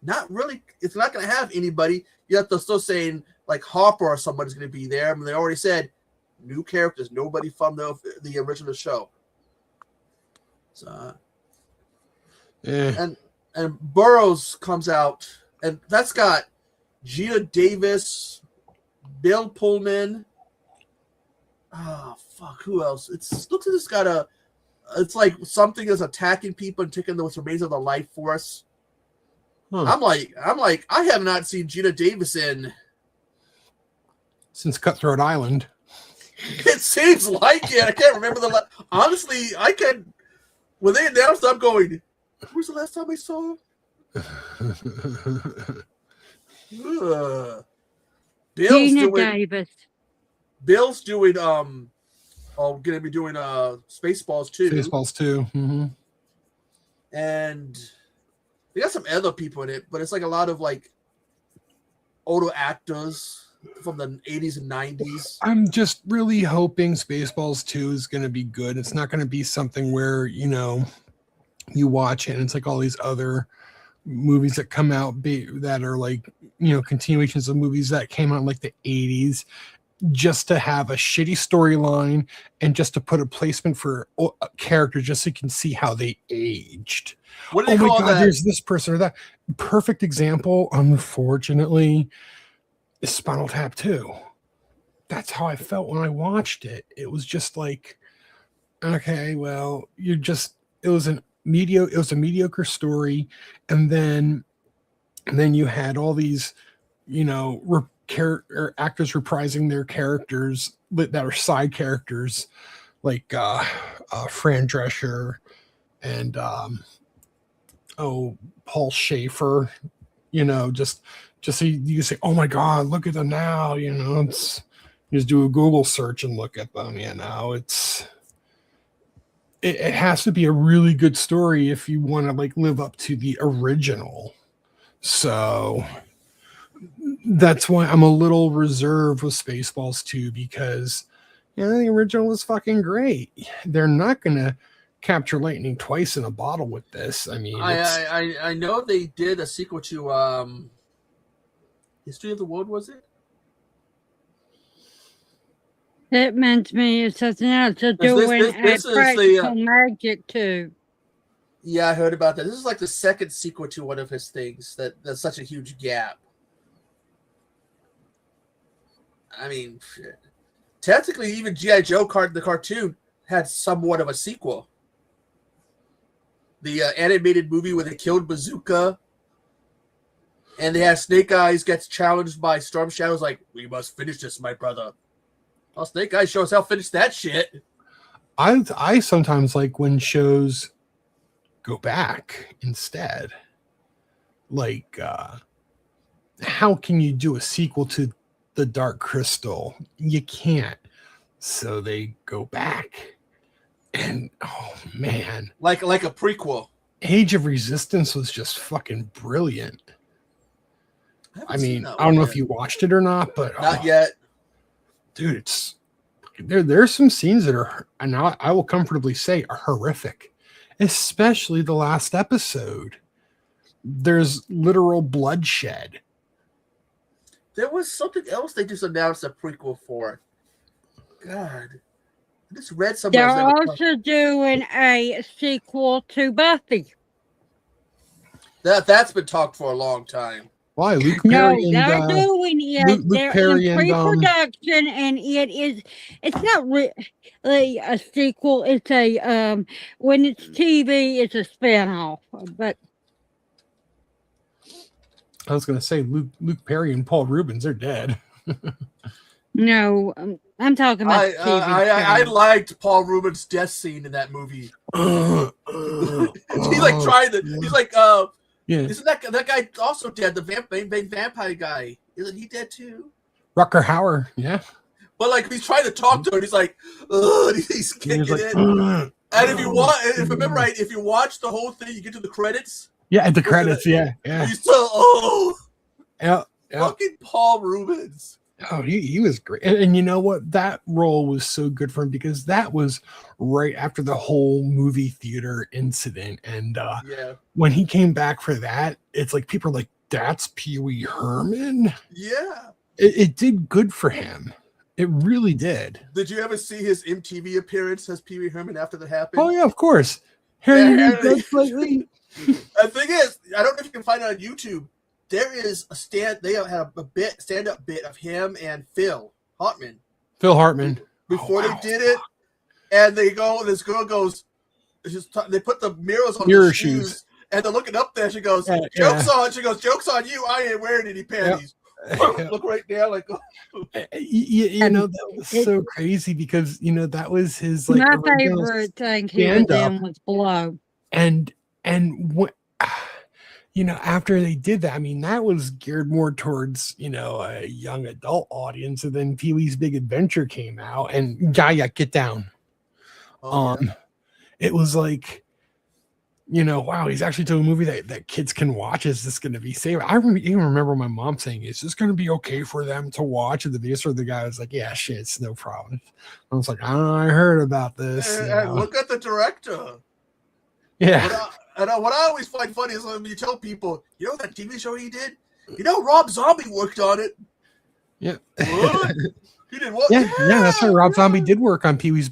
Not really. It's not going to have anybody. You have to still saying like Harper or somebody's going to be there. I mean, they already said new characters, nobody from the original show. So, and Burroughs comes out, and that's got Gina Davis, Bill Pullman. Oh fuck! Who else? Looks like it's got it's like something is attacking people and taking what's remains of the life force. Huh. I'm like, I have not seen Gina Davis since Cutthroat Island. It seems like it. I can't remember honestly, I can. When they announced, I'm going. Where's the last time I saw him? Ugh. Gina Davis. Bill's doing gonna be doing Spaceballs too. Spaceballs too. Mm-hmm. And they got some other people in it, but it's like a lot of like older actors from the 80s and 90s. I'm just really hoping Spaceballs 2 is going to be good. It's not going to be something where, you know, you watch it and it's like all these other movies that come out that are like, you know, continuations of movies that came out in like the 80s, just to have a shitty storyline and just to put a placement for a character just so you can see how they aged. What do they call that? There's this person or that. Perfect example, unfortunately, is Spinal Tap 2. That's how I felt when I watched it. It was just like, okay, well, it was a mediocre story, and then you had all these, you know, actors reprising their characters that are side characters, like Fran Drescher and Paul Schaefer. You know, just so you say, oh my God, look at them now. You know, it's just do a Google search and look at them. You know, it has to be a really good story if you want to like live up to the original. So that's why I'm a little reserved with Spaceballs 2, because the original was fucking great. They're not gonna capture lightning twice in a bottle with this. I mean, I know they did a sequel to History of the World, was it? That meant me it's something else. They're doing this is practical magic too. Yeah, I heard about that. This is like the second sequel to one of his things that's such a huge gap. I mean, shit. Technically, even G.I. Joe the cartoon had somewhat of a sequel. The animated movie where they killed Bazooka, and they had Snake Eyes gets challenged by Storm Shadow's like, we must finish this, my brother. Well, Snake Eyes shows how finish that shit. I sometimes like when shows go back instead. Like, how can you do a sequel to The Dark Crystal? You can't. So they go back. And oh man. Like a prequel. Age of Resistance was just fucking brilliant. I mean, I don't know if you watched it or not, but not yet. Dude, it's there's some scenes that are, and I will comfortably say, are horrific, especially the last episode. There's literal bloodshed. There was something else they just announced a prequel for. God, I just read something. They're also doing a sequel to Buffy. That's been talked for a long time. Why? Luke Perry they're doing it. They're Perry in pre-production, and it's not really a sequel. It's a when it's TV, it's a spinoff. But I was going to say Luke Perry and Paul Rubens are dead. No, I'm talking about TV. I liked Paul Rubens' death scene in that movie. He's like trying to. He's like yeah. Isn't that guy also dead? The vampire guy, isn't he dead too? Rucker Hauer, yeah. But like he's trying to talk to him, he's like, ugh, he's kicking it. And if I remember right, if you watch the whole thing, you get to the credits. Yeah, at the credits, yeah. He's so yeah. Fucking Paul Rubens. Oh, he was great. And you know what? That role was so good for him because that was right after the whole movie theater incident. And when he came back for that, it's like people are like, that's Pee Wee Herman? Yeah. It did good for him. It really did. Did you ever see his MTV appearance as Pee Wee Herman after that happened? Oh, yeah, of course. The thing is, I don't know if you can find it on YouTube. There is they have a stand-up bit of him and Phil Hartman. Before they did it, and they go, this girl goes, they put the mirrors on mirror the shoes, and they're looking up there. She goes, "Joke's on!" She goes, "Joke's on you! I ain't wearing any panties." Look right there, like. You know, that was so crazy because that was his like. My favorite thing he was in was Blow. And what. after they did that, I mean, that was geared more towards, a young adult audience. And then Pee-wee's Big Adventure came out, and yeah, get down. Oh, yeah. It was like, wow, he's actually doing a movie that kids can watch. Is this going to be safe? I even remember my mom saying, is this going to be okay for them to watch? And the producer of the guy was like, yeah, shit, it's no problem. I was like, I heard about this. And look at the director. Yeah. What I always find funny is when you tell people, that TV show he did? Rob Zombie worked on it. Yeah. What? He did what? Yeah, that's right. Rob Zombie did work on Pee-wee's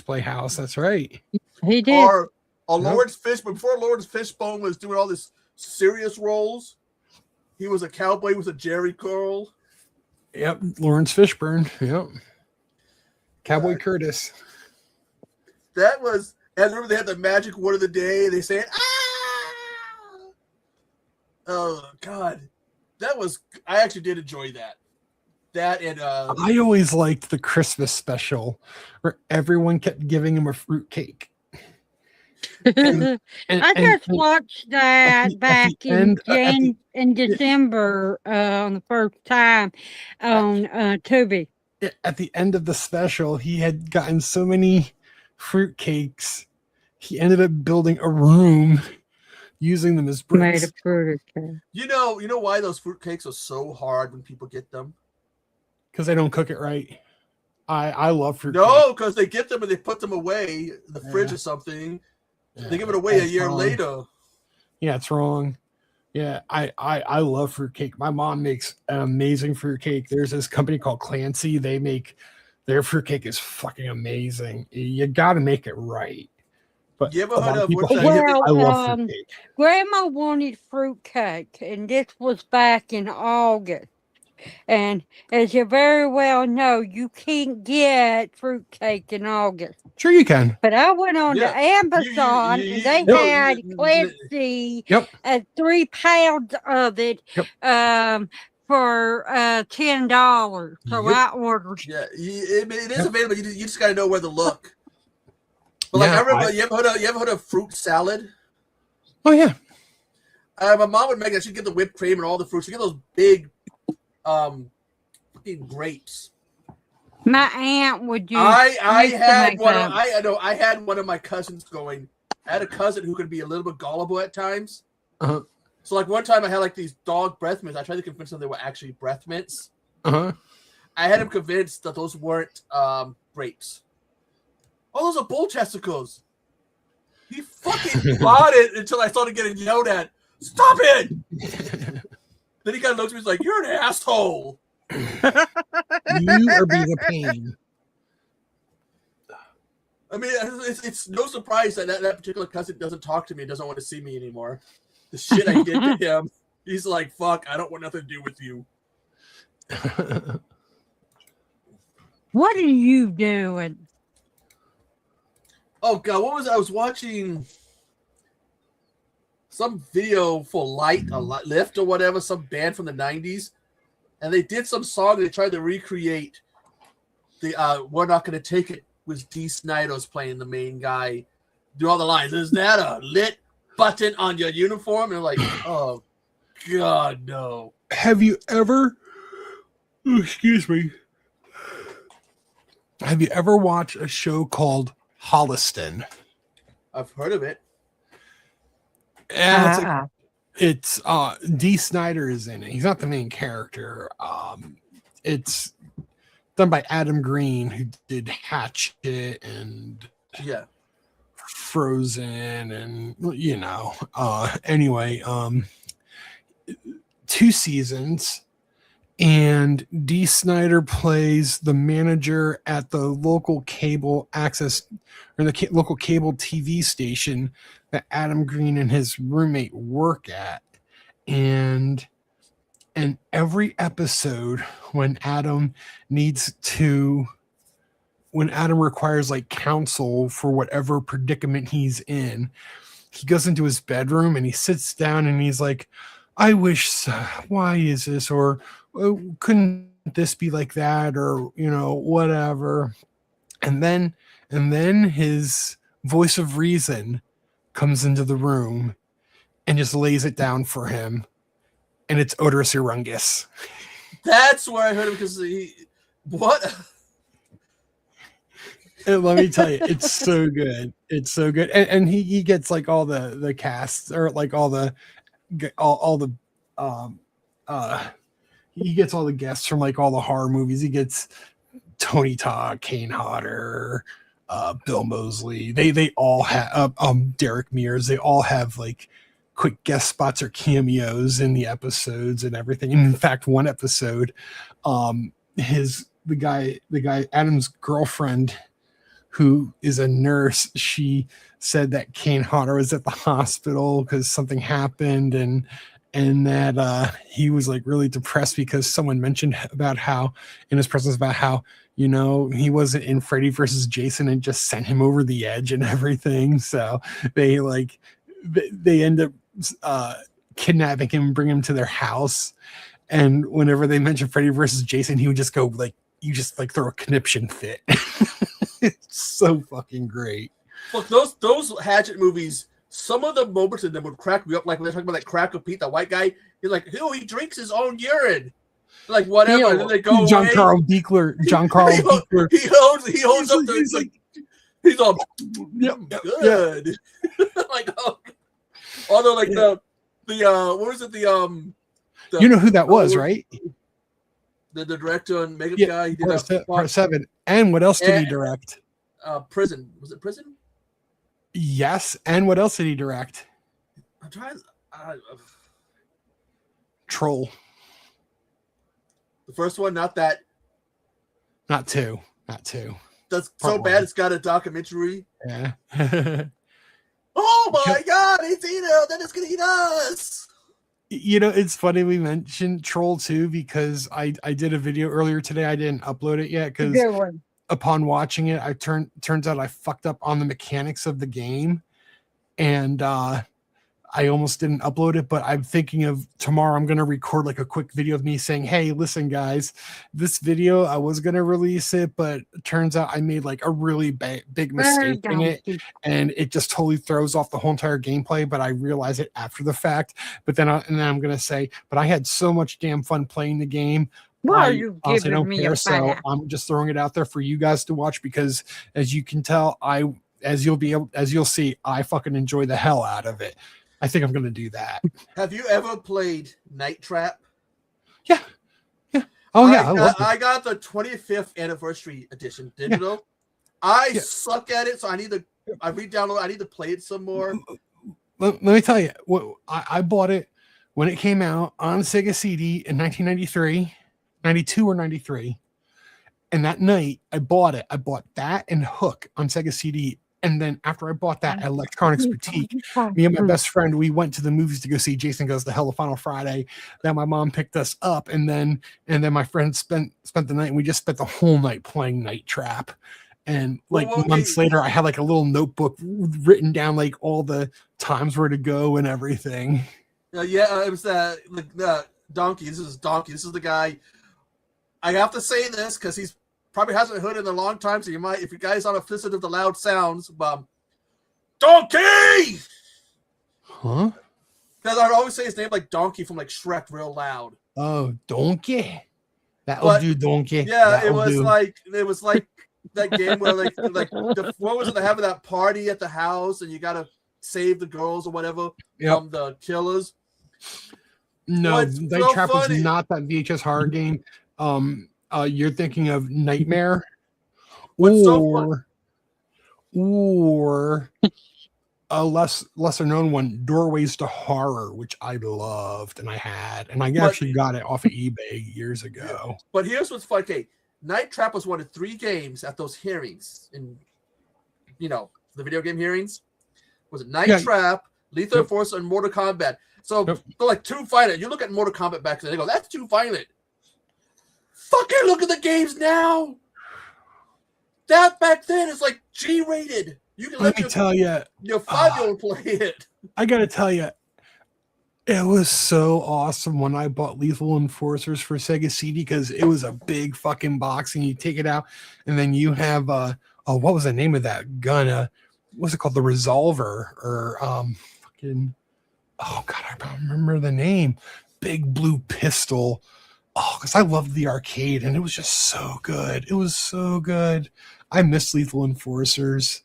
Playhouse. That's right. He did. Or Lawrence Fishburne, before Lawrence Fishburne was doing all this serious roles, he was a cowboy with a Jerry curl. Yep, Lawrence Fishburne. Yep. Cowboy Curtis. That was, and I remember they had the magic word of the day. They say, ah! Oh, God. I actually did enjoy that. That and I always liked the Christmas special where everyone kept giving him a fruit cake. I just watched that back in December on the first time on Tubi. At the end of the special, he had gotten so many fruit cakes, he ended up building a room using them as bricks. Made a fruit cake. You know why those fruit cakes are so hard when people get them? Because they don't cook it right. I love fruit. No, because they get them and they put them away in the fridge or something. Yeah, they give it away a year later. Yeah, it's wrong. Yeah, I love fruitcake. My mom makes an amazing fruitcake. There's this company called Clancy. They make their fruitcake is fucking amazing. You got to make it right. But you ever heard of I love fruitcake. Grandma wanted fruitcake, and this was back in August. And as you very well know, you can't get fruitcake in August. Sure you can. But I went on to Amazon, and they had Clancy, 3 pounds of it for $10. So I ordered. Yeah, it is available. You just got to know where to look. But like I remember, you ever heard of fruit salad? Oh yeah. My mom would make that. She'd get the whipped cream and all the fruits. She'd get those big fucking grapes. My aunt would use. I had one of my cousins going. I had a cousin who could be a little bit gullible at times. Uh-huh. So like one time I had like these dog breath mints. I tried to convince them they were actually breath mints. Uh-huh. I had him convinced that those weren't grapes. Oh, those are bull testicles. He fucking bought it until I started getting yelled at. Stop it! Then he kind of looks at me and he's like, you're an asshole. You are being a pain. I mean, it's no surprise that particular cousin doesn't talk to me and doesn't want to see me anymore. The shit I did to him, he's like, fuck, I don't want nothing to do with you. What are you doing? Oh, God, what was I was watching some video for Lift or whatever, some band from the 90s, and they did some song. They tried to recreate the We're Not Gonna Take It with Dee Snider's playing the main guy, do all the lines. Is that a lit button on your uniform? And like, oh God, no. Have you ever excuse me, have you ever watched a show called Holliston? I've heard of it. It's Dee Snider is in it. He's not the main character. It's done by Adam Green, who did Hatchet and Frozen, and anyway, 2 seasons, and Dee Snider plays the manager at the local cable access or the local cable TV station that Adam Green and his roommate work at. And every episode when Adam requires like counsel for whatever predicament he's in, he goes into his bedroom and he sits down and he's like, I wish so. Why is this? Or couldn't this be like that? Or, whatever. And then his voice of reason comes into the room and just lays it down for him, and it's Odorous Urungus. That's where I heard him because what? And let me tell you, it's so good. It's so good, and he gets like all the casts or like all the um he gets all the guests from like all the horror movies. He gets Tony Todd, Kane Hodder, Bill Moseley. They all have Derek Mears. They all have like quick guest spots or cameos in the episodes and everything. And in fact, one episode, the guy Adam's girlfriend, who is a nurse, she said that Kane Hodder was at the hospital because something happened, and that he was like really depressed because someone mentioned about how in his presence about how, you know, he wasn't in Freddy versus Jason and just sent him over the edge and everything. So they end up kidnapping him and bring him to their house. And whenever they mention Freddy versus Jason, he would just go like, you just like throw a conniption fit. It's so fucking great. Look, those Hatchet movies, some of the moments in them would crack me up. Like when they're talking about like Cracker Pete, the white guy, he's like, "Oh, he drinks his own urine." Like whatever, and then they go John away. Carl Beekler. He holds up the he's all yep, good. Like although like the what was it the you know who that was, right? The director and makeup guy. He did part 7. And what else did he direct? Prison. Was it Prison? Yes. And what else did he direct? I'm trying. Troll. The first one, not that. Not two. That's Part so 1. bad. It's got a documentary. Yeah. Oh my God! It's Eno. Then it's gonna eat us. You know, it's funny we mentioned Troll 2 because I did a video earlier today. I didn't upload it yet because upon watching it, turns out I fucked up on the mechanics of the game, and I almost didn't upload it. But I'm thinking of tomorrow. I'm gonna record like a quick video of me saying, "Hey, listen, guys, this video I was gonna release it, but it turns out I made like a really big mistake in it, and it just totally throws off the whole entire gameplay." But I realize it after the fact. But then I'm gonna say, "But I had so much damn fun playing the game." Well, you honestly giving don't me care, a so bath. I'm just throwing it out there for you guys to watch because, as you can tell, as you'll see, I fucking enjoy the hell out of it. I think I'm gonna do that. Have you ever played Night Trap? Yeah. Oh yeah, I got the 25th anniversary edition digital. I suck at it, so I need to play it some more. Let me tell you, I bought it when it came out on Sega CD in 1993, 92 or 93. And that night I bought it. I bought that and Hook on Sega CD. And then after I bought that at Electronics Boutique, me and my best friend, we went to the movies to go see Jason Goes to Hell the Final Friday. Then my mom picked us up, and then my friend spent the night, and we just spent the whole night playing Night Trap. And like months later, I had like a little notebook written down like all the times where to go and everything. It was Donkey. This is Donkey. This is the guy. I have to say this because he's probably hasn't heard it in a long time, so you might, if you guys aren't afflicted of the loud sounds, Donkey! Huh? Because I always say his name like Donkey from like Shrek real loud. Oh, Donkey. That'll do, Donkey. Yeah, it was like that game where what was it? They have that party at the house and you gotta save the girls or whatever from the killers. No, Night Trap was not that VHS horror game. You're thinking of Nightmare, or a lesser known one, Doorways to Horror, which I loved and I had, and I actually got it off of eBay years ago. Yeah. But here's what's funny. Okay, Night Trap was one of 3 games at those hearings in, the video game hearings. Was it Night Trap, Lethal Enforcer, and Mortal Kombat? So they're like too violent. You look at Mortal Kombat back then, they go, "That's too violent." Fucking look at the games now. That back then is like G-rated. You can let your 5-year-old play it. I gotta tell you, it was so awesome when I bought Lethal Enforcers for Sega CD because it was a big fucking box and you take it out and then you have what was the name of that gun? What's it called? The Resolver or fucking Oh God, I don't remember the name. Big Blue Pistol. Oh, because I loved the arcade and it was just so good. It was so good. I miss Lethal Enforcers.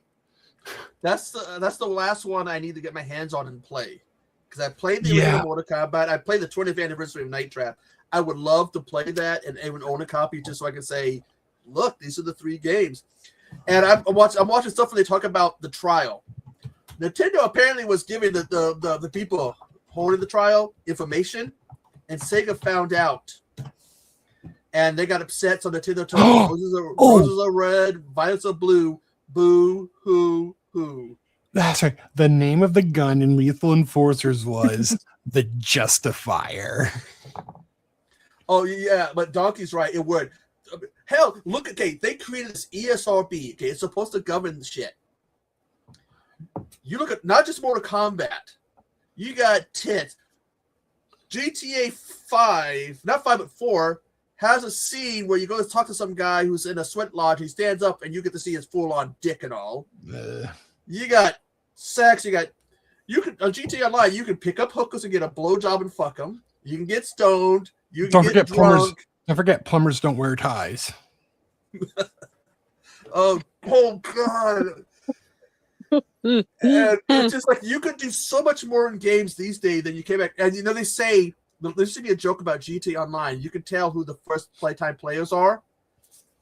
That's the last one I need to get my hands on and play. Because I played the Yeah. original Mortal Kombat. I played the 20th anniversary of Night Trap. I would love to play that and even own a copy just so I can say, look, these are the 3 games. And I'm watching stuff where they talk about the trial. Nintendo apparently was giving the people holding the trial information, and Sega found out. And they got upset, so Nintendo told them roses are red, violets are blue, boo, hoo, hoo. That's right. The name of the gun in Lethal Enforcers was the Justifier. Oh yeah, but Donkey's right. It would. Hell, look. Okay, they created this ESRB. Okay, it's supposed to govern the shit. You look at not just Mortal Kombat. You got tits. GTA 5, not 5 but 4, has a scene where you go to talk to some guy who's in a sweat lodge. He stands up and you get to see his full-on dick and all. You got sex. You can on GTA Online. You can pick up hookers and get a blowjob and fuck them. You can get stoned. You can get drunk. Don't forget plumbers don't wear ties. Oh God. And it's just like you could do so much more in games these days than you came back. And they say there used to be a joke about GTA Online. You can tell who the first playtime players are.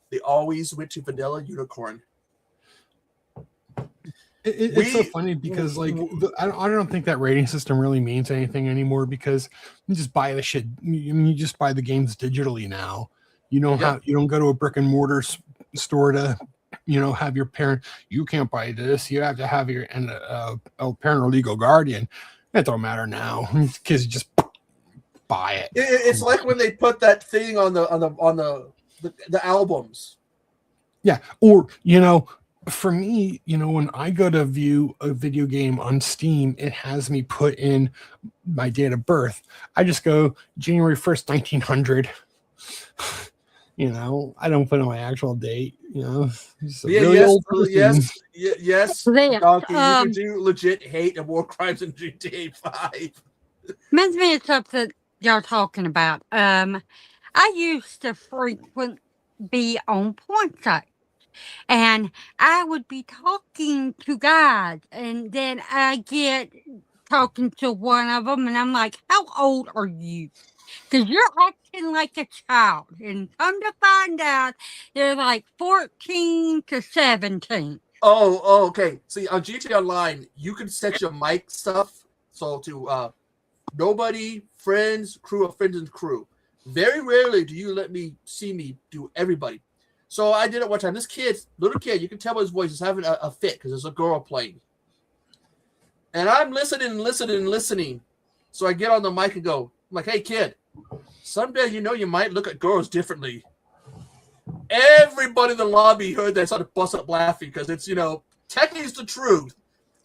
They always went to Vanilla Unicorn. It's so funny because I don't think that rating system really means anything anymore because you just buy the shit. You just buy the games digitally now. You don't go to a brick and mortar store to have your parent. You can't buy this. You have to have your a parent or legal guardian. It don't matter now. Kids just buy it. It's like when they put that thing on the albums. Yeah, or for me, when I go to view a video game on Steam, it has me put in my date of birth. I just go January 1st, 1900. I don't put in my actual date. Yes, Donkey, you can do legit hate and war crimes in GTA 5. Reminds me of something y'all talking about. I used to frequent be on porn sites. And I would be talking to guys, and then I get talking to one of them, and I'm like, how old are you? Because you're acting like a child. And come to find out, they're like 14 to 17. Oh, okay. See, on GTA Online, you can set your mic stuff. So to nobody, friends, crew, or friends and crew. Very rarely do you let me see me do everybody. So I did it one time. This little kid, you can tell by his voice, is having a fit because there's a girl playing. And I'm listening. So I get on the mic and go, I'm like, hey, kid, someday you might look at girls differently. Everybody in the lobby heard that, started bust up laughing because it's, technically it's the truth.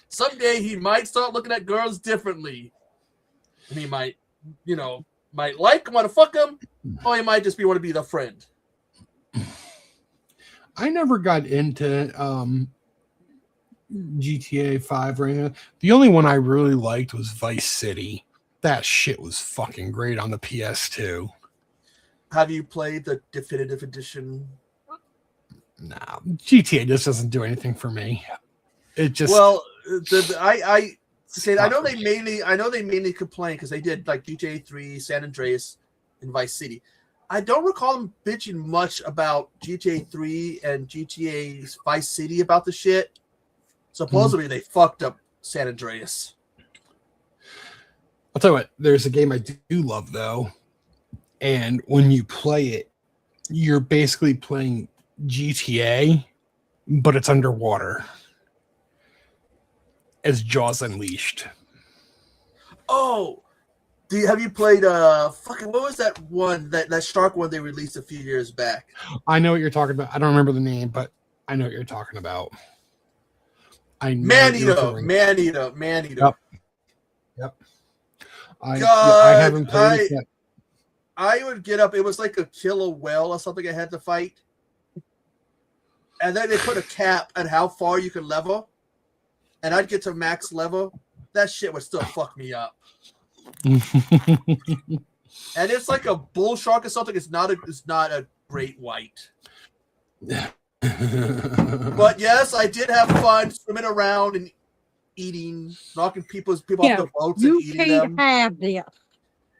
Someday he might start looking at girls differently. And he might like them, want to fuck them, or he might just want to be the friend. I never got into GTA 5 or anything. The only one I really liked was Vice City. That shit was fucking great on the PS2. Have you played the definitive edition? No, GTA just doesn't do anything for me. It just I know they mainly complain because they did like GTA 3, San Andreas, and Vice City. I don't recall them bitching much about GTA 3 and GTA Vice City about the shit. Supposedly they fucked up San Andreas. I'll tell you what, there's a game I do love though. And when you play it, you're basically playing GTA, but it's underwater. As Jaws Unleashed. Oh, have you played what was that one, that shark one they released a few years back? I know what you're talking about. I don't remember the name, but I know what you're talking about. Man-Eater. Yep. I haven't played it yet. I would get up. It was like a killer whale or something I had to fight. And then they put a cap at how far you can level. And I'd get to max level. that shit would still fuck me up. And it's like a bull shark or something. It's not a great white. But yes, I did have fun swimming around and eating, knocking people off the boats and eating them. You can't have this.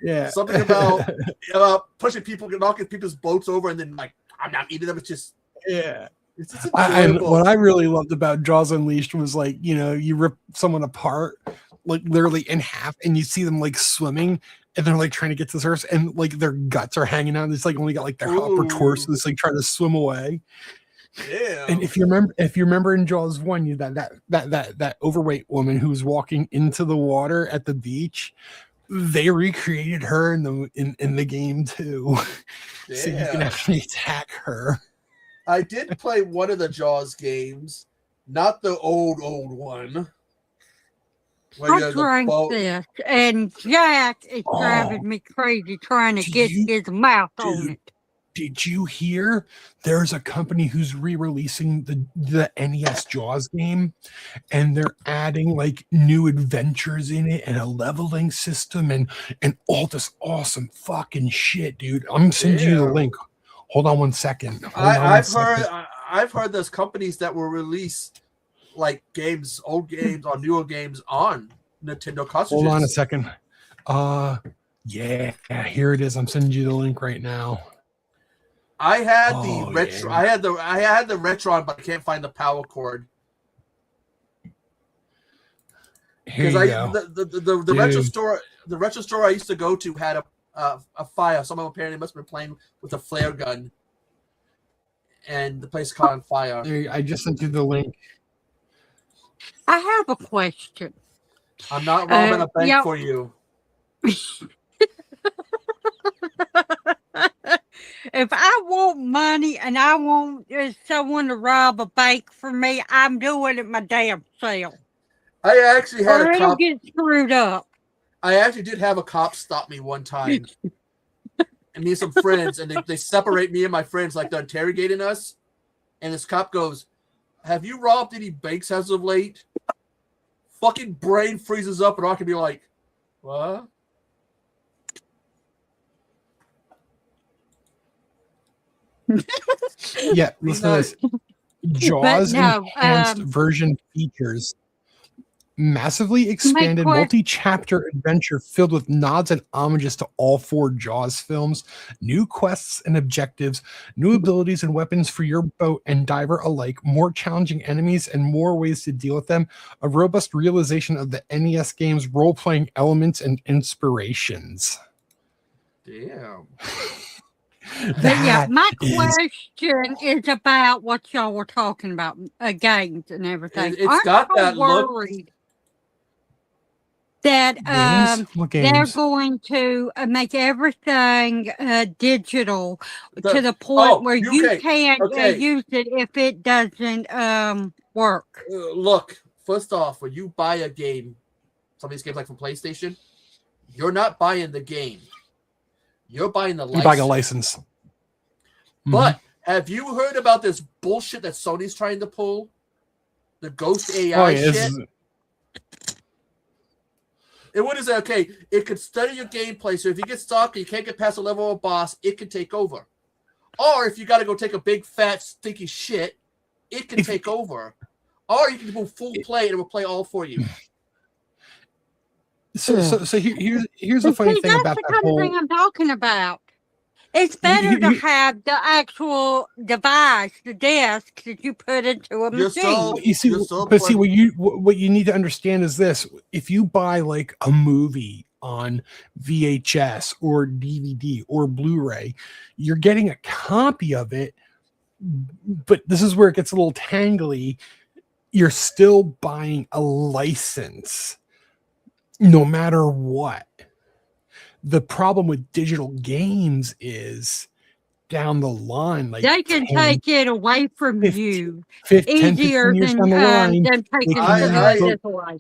Yeah. Something about pushing people, knocking people's boats over, and then like I'm not eating them. It's just It's just and what I really loved about Jaws Unleashed was like, you know, you rip someone apart, like literally in half, and you see them like swimming, and they're like trying to get to the surface, and like their guts are hanging out. And it's like only got like their upper torso, it's like trying to swim away. Yeah. And if you remember in Jaws 1, you that overweight woman who was walking into the water at the beach, they recreated her in the game too. So you can actually attack her. I did play one of the Jaws games, not the old one. I drank this, and Jack is driving me crazy trying to get his mouth on it. Did you hear? There's a company who's re-releasing the NES Jaws game, and they're adding like new adventures in it and a leveling system and all this awesome fucking shit, dude. I'm sending you the link. Hold on one second. I've heard there's companies that will release like games, old games or newer games on Nintendo cartridges. Hold on a second. Yeah, here it is. I'm sending you the link right now. I had the retro. Yeah. I had the Retron, but I can't find the power cord. Because the retro store I used to go to had a fire. Someone apparently must have been playing with a flare gun, and the place caught on fire. I just sent you the link. I have a question. I'm not robbing a bank for you. If I want money and I want someone to rob a bank for me, I'm doing it my damn self. I actually had a cop get screwed up. I actually did have a cop stop me one time, and me and some friends, and they separate me and my friends like they're interrogating us. And this cop goes, "Have you robbed any banks as of late?" Fucking brain freezes up, and I can be like, "What?" Yeah, listen to this. Jaws enhanced version features massively expanded multi-chapter adventure filled with nods and homages to all 4 Jaws films, new quests and objectives, new abilities and weapons for your boat and diver alike, more challenging enemies and more ways to deal with them, a robust realization of the NES game's role-playing elements and inspirations. Damn. My question is about what y'all were talking about, games and everything. It's got that worried that they're going to make everything digital to the point where you can't use it if it doesn't work. Look, first off, when you buy a game, some of these games like from PlayStation, you're not buying the game. You're buying the license. You're buying a license. But have you heard about this bullshit that Sony's trying to pull? The Ghost AI shit? And what is that? Okay, it could study your gameplay, so if you get stuck and you can't get past a level of a boss, it can take over. Or if you got to go take a big, fat, stinky shit, it can take over. Or you can do full play and it will play all for you. So here's the funny thing about that whole thing I'm talking about. It's better to have the actual device, the disc that you put into a machine. What you need to understand is this: if you buy like a movie on VHS or DVD or Blu-ray, you're getting a copy of it. But this is where it gets a little tangly. You're still buying a license. No matter what. The problem with digital games is down the line, like they can take it away from 15, you 10 easier years down the line. Than taking it away.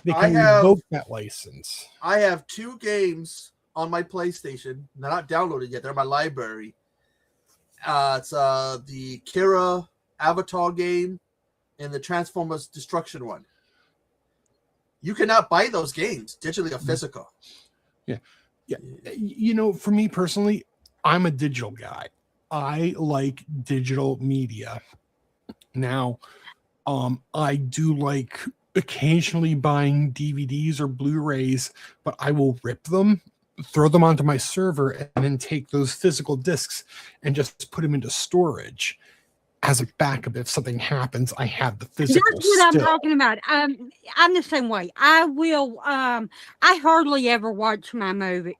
They can revoke that license. I have 2 games on my PlayStation. They're not downloaded yet. They're in my library. It's the Kira Avatar game and the Transformers Destruction one. You cannot buy those games digitally or physical. Yeah. You know, for me personally, I'm a digital guy. I like digital media. Now, I do like occasionally buying DVDs or Blu-rays, but I will rip them, throw them onto my server, and then take those physical discs and just put them into storage as a backup. If something happens, I have the physical. That's what I'm still. talking about. I'm the same way. I will. I hardly ever watch my movies,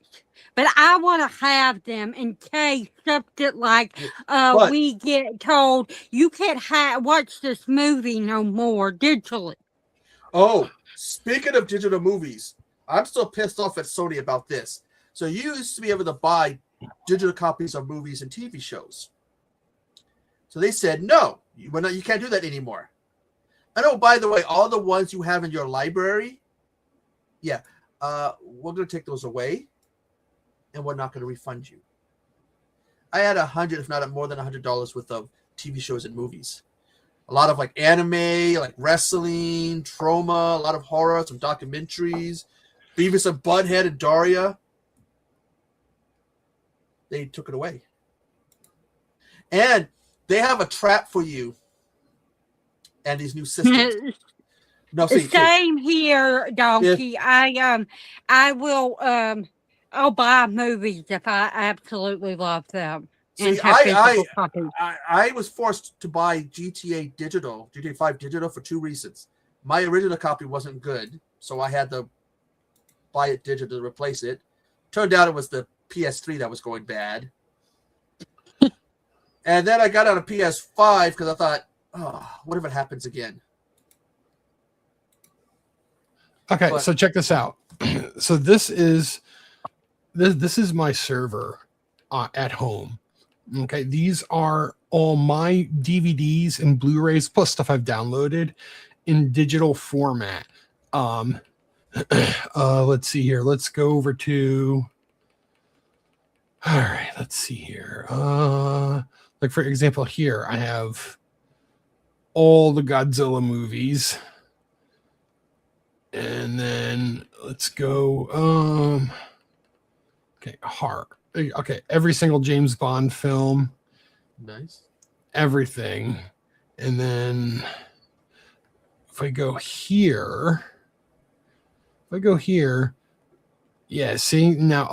but I want to have them in case something like But- we get told you can't watch this movie no more digitally. Oh, speaking of digital movies, I'm still pissed off at Sony about this. So you used to be able to buy digital copies of movies and TV shows. So they said, no, you can't do that anymore. And oh, by the way, all the ones you have in your library, we're going to take those away, and we're not going to refund you. I had $100, if not more than $100 worth of TV shows and movies. A lot of like anime, like wrestling, trauma, a lot of horror, some documentaries, Beavis and Butthead and Daria. They took it away. And they have a trap for you and these new systems. No, see, Same here, Donkey. I will. I'll buy movies if I absolutely love them. see, I was forced to buy GTA 5 digital for 2 reasons. My original copy wasn't good, so I had to buy it digital to replace it. Turned out it was the PS3 that was going bad. And then I got on a PS5 because I thought, oh, what if it happens again? Okay, But- so check this out. So this is my server at home. Okay, these are all my DVDs and Blu-rays plus stuff I've downloaded in digital format. Let's see here. Let's go over to. All right, let's see here. Like for example, here I have all the Godzilla movies. And then let's go. Okay, horror. Okay, every single James Bond film. Nice. Everything. And then if I go here, yeah, see now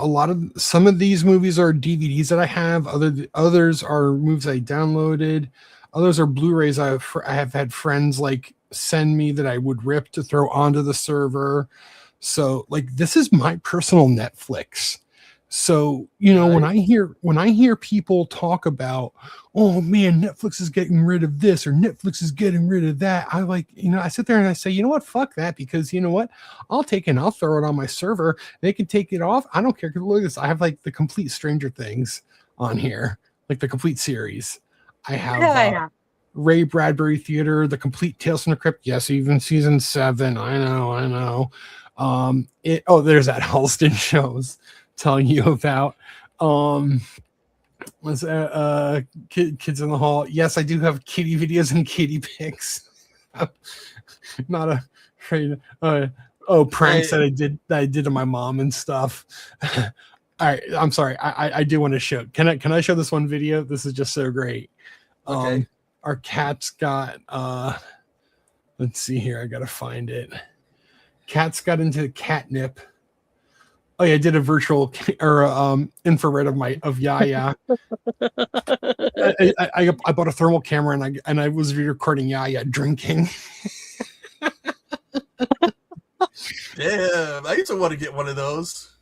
some of these movies are DVDs that I have. Others are movies I downloaded. Others are Blu-rays I have had friends like send me that I would rip to throw onto the server. So like this is my personal Netflix. So, you know, when I hear people talk about, oh man, Netflix is getting rid of this or Netflix is getting rid of that, I sit there and I say, you know what, fuck that, because you know what, I'll throw it on my server. They can take it off. I don't care. Look at this. I have like the complete Stranger Things on here, like the complete series. I have Ray Bradbury Theater, the complete Tales from the Crypt. Yes, even season 7. I know. There's that Halston shows telling you about. Was Kids in the Hall. Yes, I do have kitty videos and kitty pics. Not afraid. Pranks that I did to my mom and stuff. All right, I'm sorry. I do want to show. Can I show this one video? This is just so great. Okay. Our cat's got let's see here, I gotta find it. Cat's got into catnip. Oh yeah, I did a virtual or infrared of Yaya. I bought a thermal camera and I was recording Yaya drinking. Damn, I used to want to get one of those.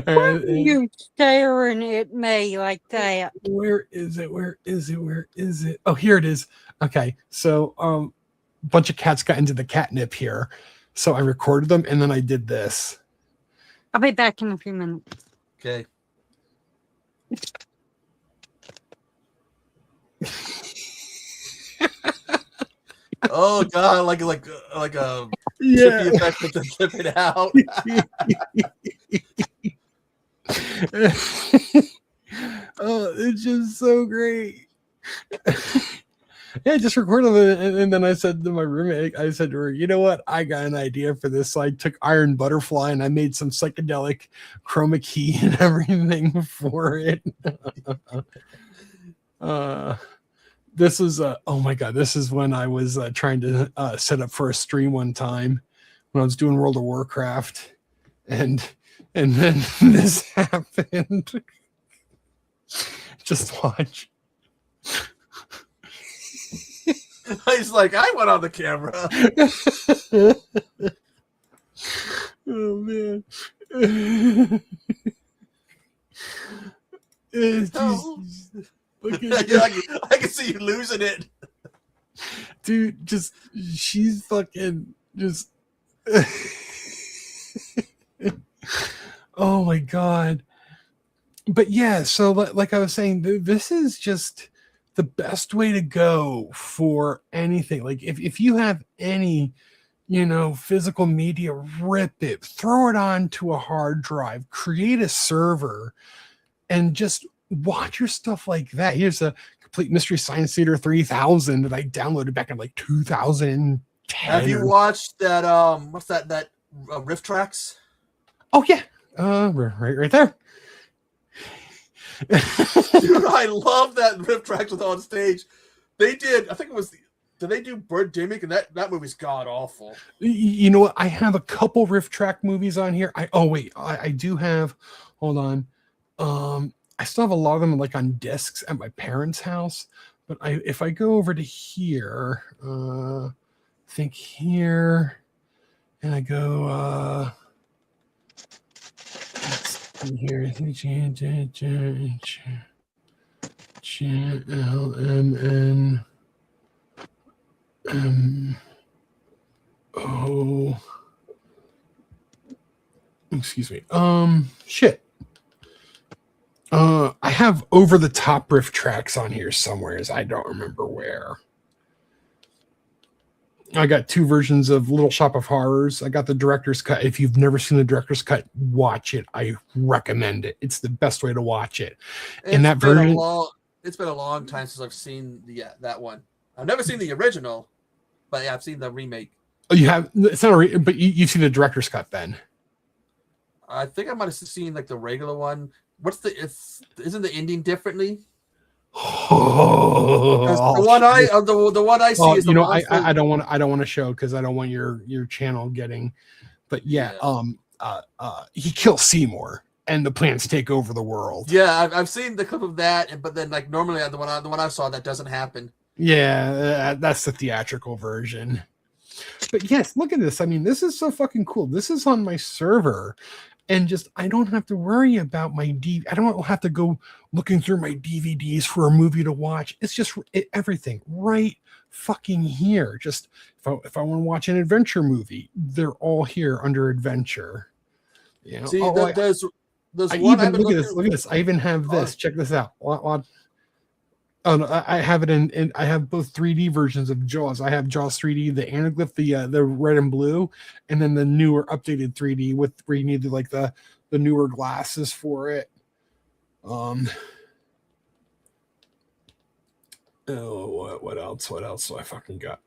Why are you staring at me like that? Where is it? Oh, here it is. Okay, so a bunch of cats got into the catnip here, so I recorded them and then I did this. I'll be back in a few minutes. Okay. Oh god, like a Yeah. trippy effect with the flipping out. Oh, it's just so great. Yeah, just recorded it. And then I said to my roommate, I said to her, you know what? I got an idea for this. So I took Iron Butterfly and I made some psychedelic chroma key and everything for it. This is oh my god, this is when I was trying to set up for a stream one time when I was doing World of Warcraft, and then this happened. Just watch. He's like, I went on the camera. Oh man. It's just, I can see you losing it. dude, just she's fucking just oh my god. But yeah, so like I was saying, this is just the best way to go for anything. Like if you have any, physical media, rip it, throw it onto a hard drive, create a server, and just watch your stuff like that. Here's a complete Mystery Science Theater 3000 that I downloaded back in like 2010. Have you watched that? What's that riff tracks? Oh yeah, right there. Dude, I love that riff tracks with on stage. They did. I think it was. Did they do Birdemic? And that movie's god awful. You know what? I have a couple riff track movies on here. I do have. Hold on. I still have a lot of them like on discs at my parents' house. But if I go over to here, think here, and I go. Here, excuse me. Shit. I have over the top riff tracks on here somewhere. I don't remember where. I got two versions of Little Shop of Horrors. I got the director's cut. If you've never seen the director's cut, watch it. I recommend it. It's the best way to watch it. In that version, it's been a long time since I've seen that one. I've never seen the original, but yeah, I've seen the remake. Oh, you have? It's not but you've seen the director's cut then. I think I might have seen like the regular one. Isn't the ending differently? Oh, the one I see is I don't want to show because I don't want your channel getting, but yeah. He kills Seymour and the plants take over the world. Yeah, I've seen the clip of that, but then like normally the one I saw that doesn't happen. Yeah, that's the theatrical version. But yes, look at this. I mean, this is so fucking cool. This is on my server. And just, I don't have to worry about I don't have to go looking through my DVDs for a movie to watch. It's just everything right fucking here. Just if I want to watch an adventure movie, they're all here under adventure. See, there's look at this. I even have this. Check this out. Oh no, I have it in I have both 3D versions of Jaws. I have Jaws 3D, the anaglyph, the red and blue, and then the newer updated 3D with where you need the newer glasses for it. What else? What else do I fucking got?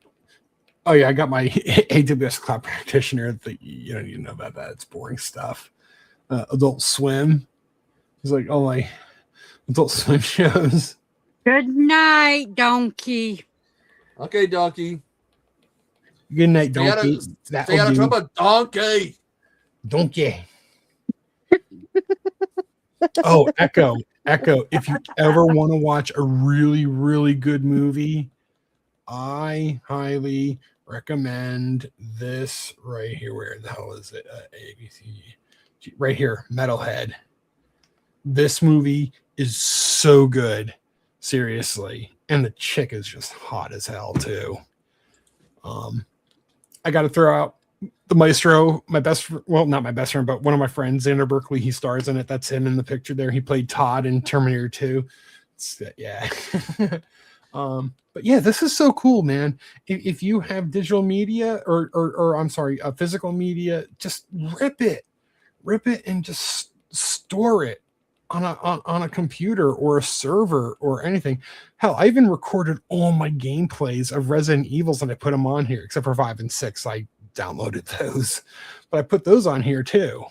Oh yeah, I got my AWS Cloud Practitioner. You don't even know about that. It's boring stuff. Adult Swim. It's like all my Adult Swim shows. Good night, donkey. Okay, donkey. Good night, donkey. Stay out of trouble, donkey. Donkey. Oh, Echo. If you ever want to watch a really, really good movie, I highly recommend this right here. Where the hell is it? ABC. Right here, Metalhead. This movie is so good. Seriously. And the chick is just hot as hell too. I got to throw out the Maestro, not my best friend, but one of my friends, Xander Berkeley, he stars in it. That's him in the picture there. He played Todd in Terminator 2. Yeah. But yeah, this is so cool, man. If you have digital media or I'm sorry, physical media, just rip it and just store it. on a computer or a server or anything. Hell, I even recorded all my gameplays of Resident Evils and I put them on here, except for 5 and 6. I downloaded those, but I put those on here too.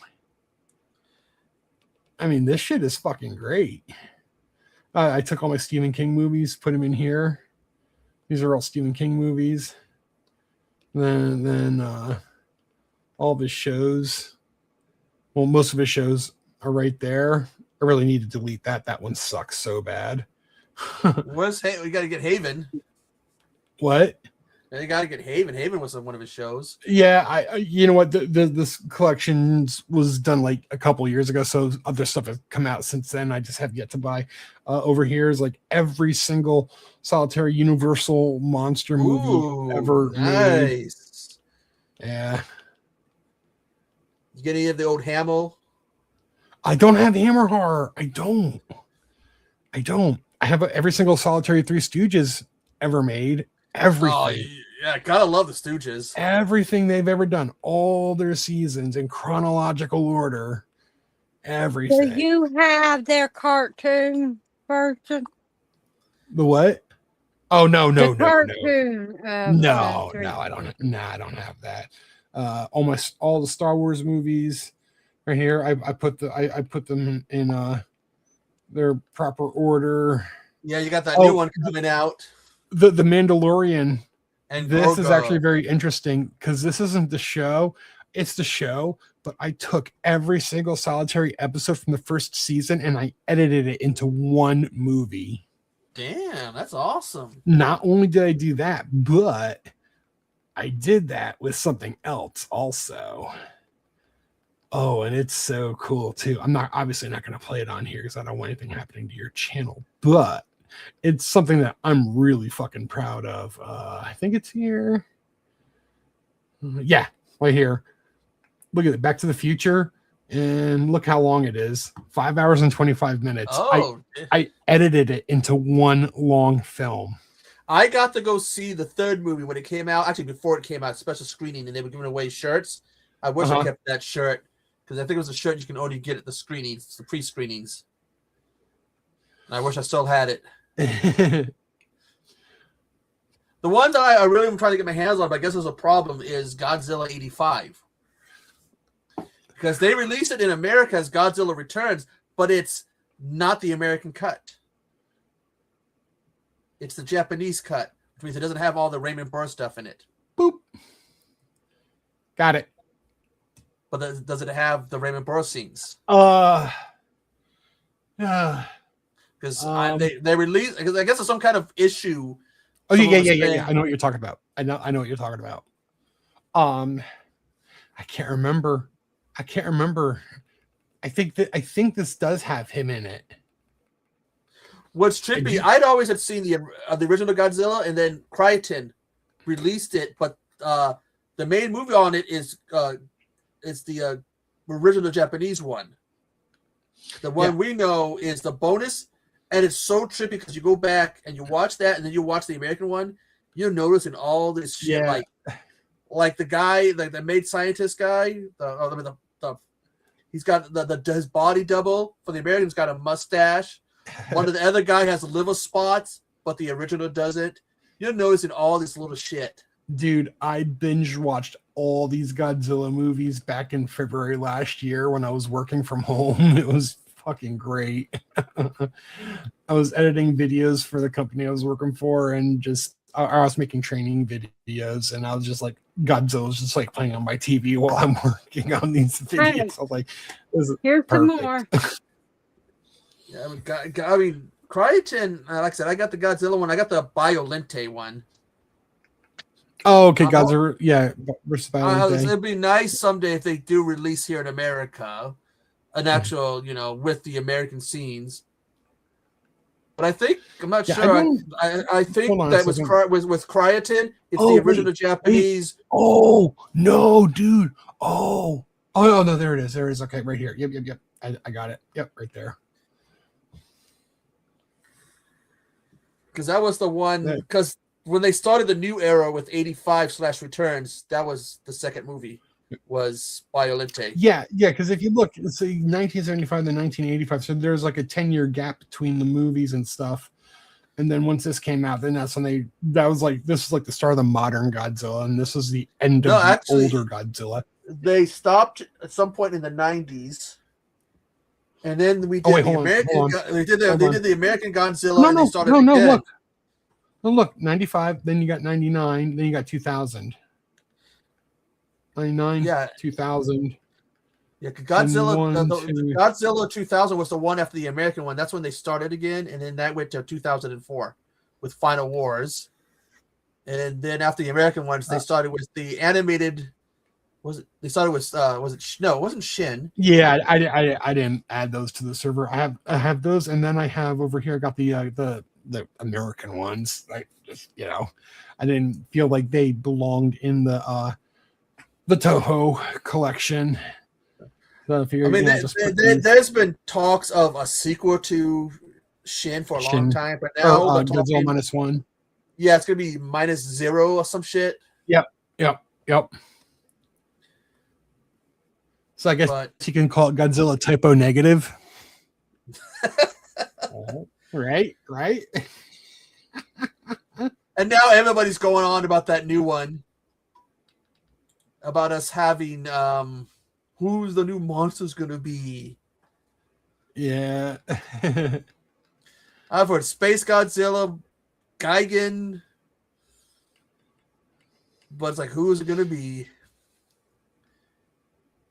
I mean, this shit is fucking great. I took all my Stephen King movies, put them in here. These are all Stephen King movies. Then all of his shows. Well, most of his shows are right there. I really need to delete that. That one sucks so bad. We got to get Haven. What? You got to get Haven. Haven was one of his shows. Yeah, I you know what? This collection was done like a couple years ago, so other stuff has come out since then. I just have yet to buy. Over here is like every single solitary Universal monster movie ever made. Nice. Yeah. You get any of the old Hamill? I don't have Hammer Horror. I don't. I have every single solitary Three Stooges ever made. Everything. Oh, yeah, gotta love the Stooges. Everything they've ever done, all their seasons in chronological order. Everything. Do you have their cartoon version? The what? Oh no. Cartoon. No, I don't. I don't have that. Almost all the Star Wars movies right here. I put them in their proper order. Yeah, you got that new one coming out. The Mandalorian. And this Grogu. is actually very interesting because this isn't the show, it's the show, but I took every single solitary episode from the first season and I edited it into one movie. Damn, that's awesome. Not only did I do that, but I did that with something else also. Oh, and it's so cool too. I'm obviously not going to play it on here because I don't want anything happening to your channel, but it's something that I'm really fucking proud of. I think it's here. Yeah, right here. Look at it. Back to the Future. And look how long it is. 5 hours and 25 minutes. Oh, I edited it into one long film. I got to go see the third movie when it came out. Actually, before it came out, special screening, and they were giving away shirts. I wish I kept that shirt because I think it was a shirt you can only get at the screenings, the pre-screenings. And I wish I still had it. The one that I really am trying to get my hands on, but I guess there's a problem, is Godzilla 85. Because they released it in America as Godzilla Returns, but it's not the American cut. It's the Japanese cut, which means it doesn't have all the Raymond Burr stuff in it. Boop. Got it. But does it have the Raymond Burr scenes? Because they released, because I guess it's some kind of issue. Oh yeah. I know what you're talking about. I know what you're talking about. I can't remember. I think this does have him in it. What's trippy, I'd always had seen the original Godzilla, and then Crichton released it, but the main movie on it is the original Japanese one. The one we know is the bonus, and it's so trippy because you go back and you watch that, and then you watch the American one. You're noticing all this shit, like the guy, like the made scientist guy. He's got his body double for the Americans. Got a mustache. One of the other guy has liver spots, but the original doesn't. You're noticing all this little shit. Dude, I binge watched all these Godzilla movies back in February last year when I was working from home. It was fucking great. I was editing videos for the company I was working for, and I was making training videos, and I was just like, Godzilla was just like playing on my TV while I'm working on these videos. Right. I was like, here's some more. Yeah, I mean, Crichton, like I said, I got the Godzilla one. I got the Biolente one. Oh, okay, Godzilla. Yeah, versus Biolente. It'd be nice someday if they do release here in America an actual, with the American scenes. But I think I'm not sure. I think that was with Crichton. It's the original Japanese. Oh no, dude! Oh no, there it is. There it is. Okay, right here. Yep. I got it. Yep, right there. Because that was the one. Because when they started the new era with 85/Returns, that was the second movie. was Violente. Yeah, because if you look, it's 1975 to 1985, so there's like a 10-year gap between the movies and stuff. And then once this came out, then that's when this was like the start of the modern Godzilla, and this was the end of the older Godzilla. They stopped at some point in the 90s, and then we did the American. They did the American Godzilla, and they started again. Look, 95, then you got 99, then you got 2000. 99, 2000. Yeah, Godzilla 2000 was the one after the American one. That's when they started again, and then that went to 2004 with Final Wars. And then after the American ones, they started with the animated. They started with no, it wasn't Shin. Yeah, I didn't add those to the server. I have those, and then I have over here. I got the American ones. I just I didn't feel like they belonged in the Toho collection. So there's been talks of a sequel to Shin for a long time, but now Godzilla -1. Yeah, it's gonna be -0 or some shit. Yep. So I guess you can call it Godzilla typo negative. Right. And now everybody's going on about that new one. About us having who's the new monster's gonna be? Yeah. I've heard Space Godzilla, Gigan, but it's like, who is it gonna be?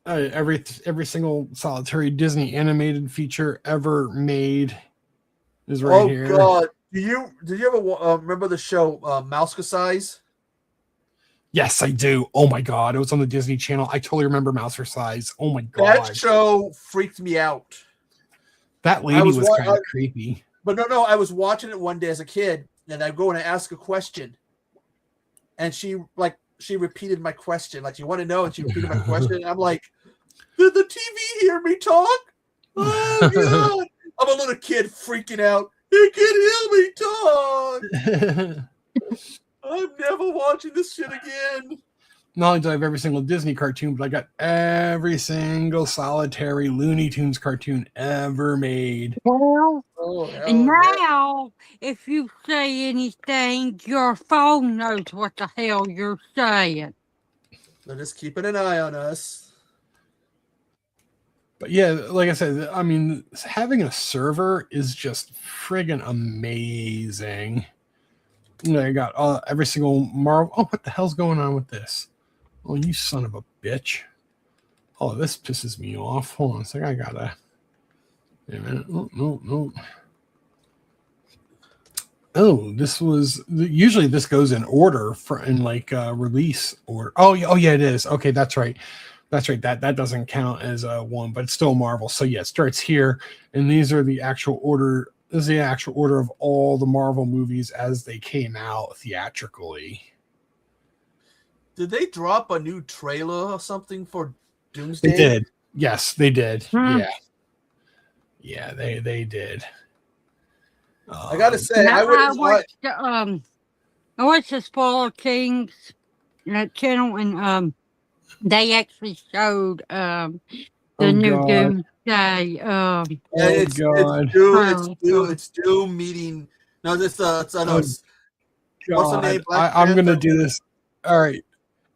Every single solitary Disney animated feature ever made is right here. Oh God! Did you ever remember the show Mouse Size? Yes, I do. Oh my God, it was on the Disney Channel. I totally remember Mouser Size. Oh my God, that show freaked me out. That lady was kind of creepy. But no, I was watching it one day as a kid, and I go and I ask a question, and she repeated my question. Like, you want to know? And she repeated my question. And I'm like, did the TV hear me talk? Oh God! I'm a little kid freaking out. It can hear me talk. I'm never watching this shit again. Not only do I have every single Disney cartoon, but I got every single solitary Looney Tunes cartoon ever made. Well, and now, if you say anything, your phone knows what the hell you're saying. They're just keeping an eye on us. But yeah, like I said, I mean, having a server is just friggin' amazing. I got every single Marvel. Oh, what the hell's going on with this? Oh, you son of a bitch. Oh, this pisses me off. Hold on a second. I gotta. Wait a minute. Oh, no. Oh, this was. Usually this goes in order release order. Oh, yeah, it is. Okay, that's right. That doesn't count as one, but it's still Marvel. So yeah, it starts here, and these are the actual order. This is the actual order of all the Marvel movies as they came out theatrically. Did they drop a new trailer or something for Doomsday? They did. Yes, they did. Yeah, they did. I gotta say, I watched the Spoiler Kings channel, and they actually showed the new Doomsday. It's Doom meeting. No, what's the name? I'm gonna do this. All right,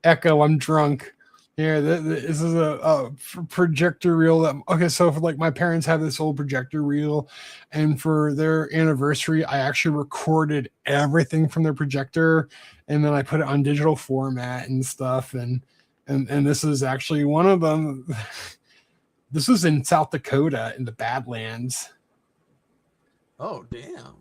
Echo. I'm drunk. Yeah, this is a projector reel. Okay, so for my parents have this old projector reel, and for their anniversary, I actually recorded everything from their projector, and then I put it on digital format and stuff. And this is actually one of them. This was in South Dakota in the Badlands. Oh, damn.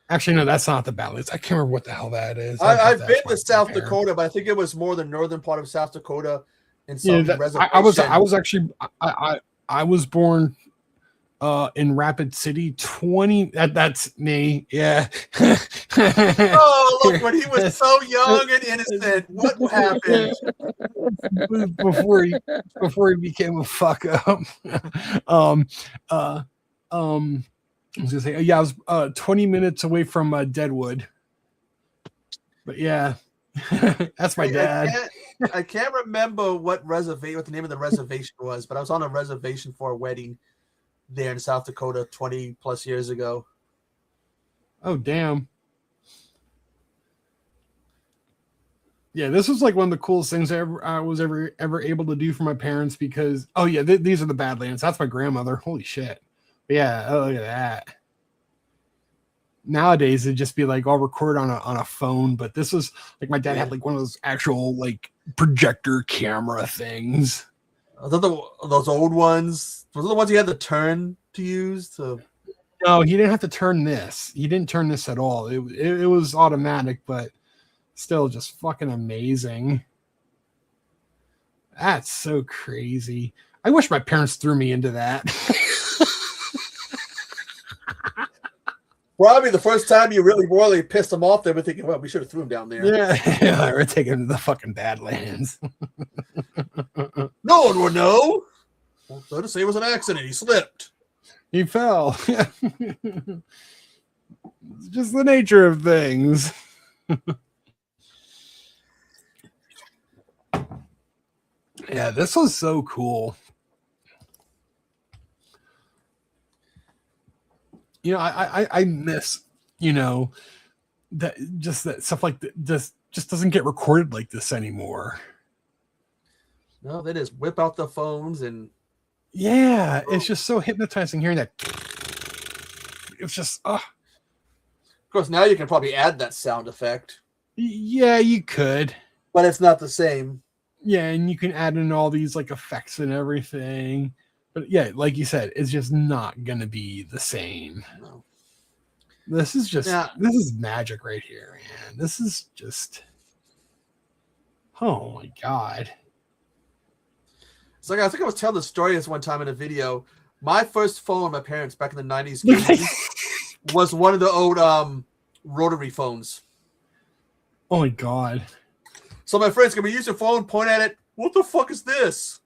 Actually, no, that's not the Badlands. I can't remember what the hell that is. I've been to South Dakota, but I think it was more the northern part of South Dakota. And some reservation. I was born in Rapid City. That's me. Yeah. Oh, look, when he was so young and innocent, what happened? Before he became a fuck up. I was gonna say, I was 20 minutes away from Deadwood. But yeah, that's my dad. I can't remember what the name of the reservation was, but I was on a reservation for a wedding there in South Dakota 20 plus years ago. Oh, damn. Yeah, this was like one of the coolest things I was ever able to do for my parents because, oh yeah, these are the Badlands. That's my grandmother. Holy shit. But yeah, oh, look at that. Nowadays it'd just be like I'll record on a phone, but this was like my dad had like one of those actual like projector camera things. Are those old ones? Those are the ones you had to turn to use to. No, he didn't have to turn this. He didn't turn this at all. It was automatic, but still just fucking amazing. That's so crazy. I wish my parents threw me into that. Probably the first time you really pissed them off, they were thinking, well, we should have threw him down there. Yeah, we're taking him to the fucking Badlands. No one would know. Well, so to say it was an accident. He slipped. He fell. It's just the nature of things. Yeah, this was so cool. You know, I miss, you know, that stuff like this just doesn't get recorded like this anymore. No, they just whip out the phones and. Yeah, it's just so hypnotizing hearing that. It's just, Of course, now you can probably add that sound effect. Yeah, you could. But it's not the same. Yeah, and you can add in all these like effects and everything. But yeah, like you said, it's just not going to be the same. No. This is just, this is magic right here, man. This is just, oh my God. It's like, I think I was telling the story this one time in a video. My first phone, my parents back in the 90s, was one of the old rotary phones. Oh my God. So my friends, can we use your phone, point at it? What the fuck is this?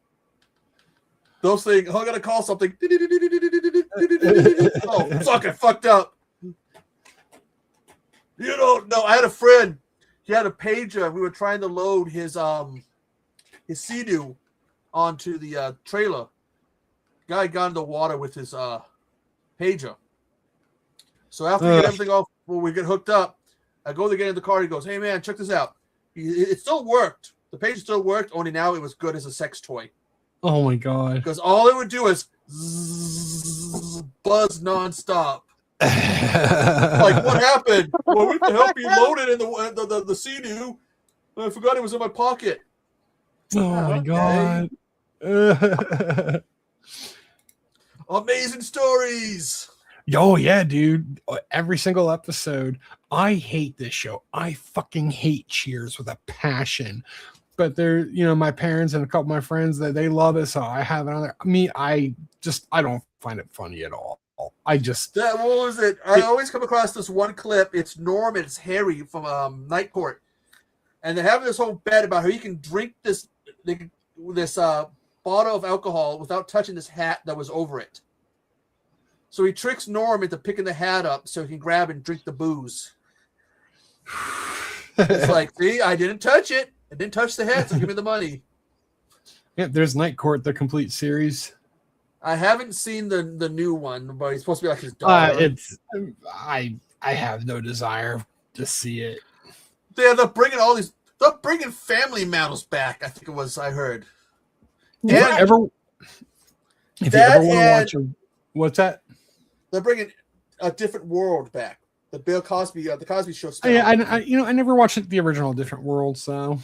Those things, oh, I gotta call something. Oh, fuck, I fucked up. You don't know. I had a friend. He had a pager. We were trying to load his Sea-Doo onto the trailer. Guy got in the water with his pager. So after we get everything off, when we get hooked up, I go to get in the car. He goes, "Hey man, check this out." It still worked. The pager still worked. Only now it was good as a sex toy. Oh my God. Because all it would do is buzz nonstop. Like, what happened? Well, we can help you load it in the Sea-Doo. I forgot it was in my pocket. Oh my God. Amazing stories. Oh yeah, dude. Every single episode. I hate this show. I fucking hate Cheers with a passion. But they're, you know, my parents and a couple of my friends that they love it, so I have it on there. I don't find it funny at all. What was it? I always come across this one clip. It's Norm and it's Harry from Night Court, and they're having this whole bet about how you can drink this bottle of alcohol without touching this hat that was over it. So he tricks Norm into picking the hat up so he can grab and drink the booze. It's like, see, I didn't touch it. I didn't touch the hat, so give me the money. Yeah, there's Night Court, the complete series. I haven't seen the new one, but he's supposed to be like his daughter. I have no desire to see it. Yeah, they're bringing Family Matters back. I think it was. I heard. If you ever want to watch what's that? They're bringing A Different World back. The Bill Cosby, the Cosby Show. I never watched the original Different World. So,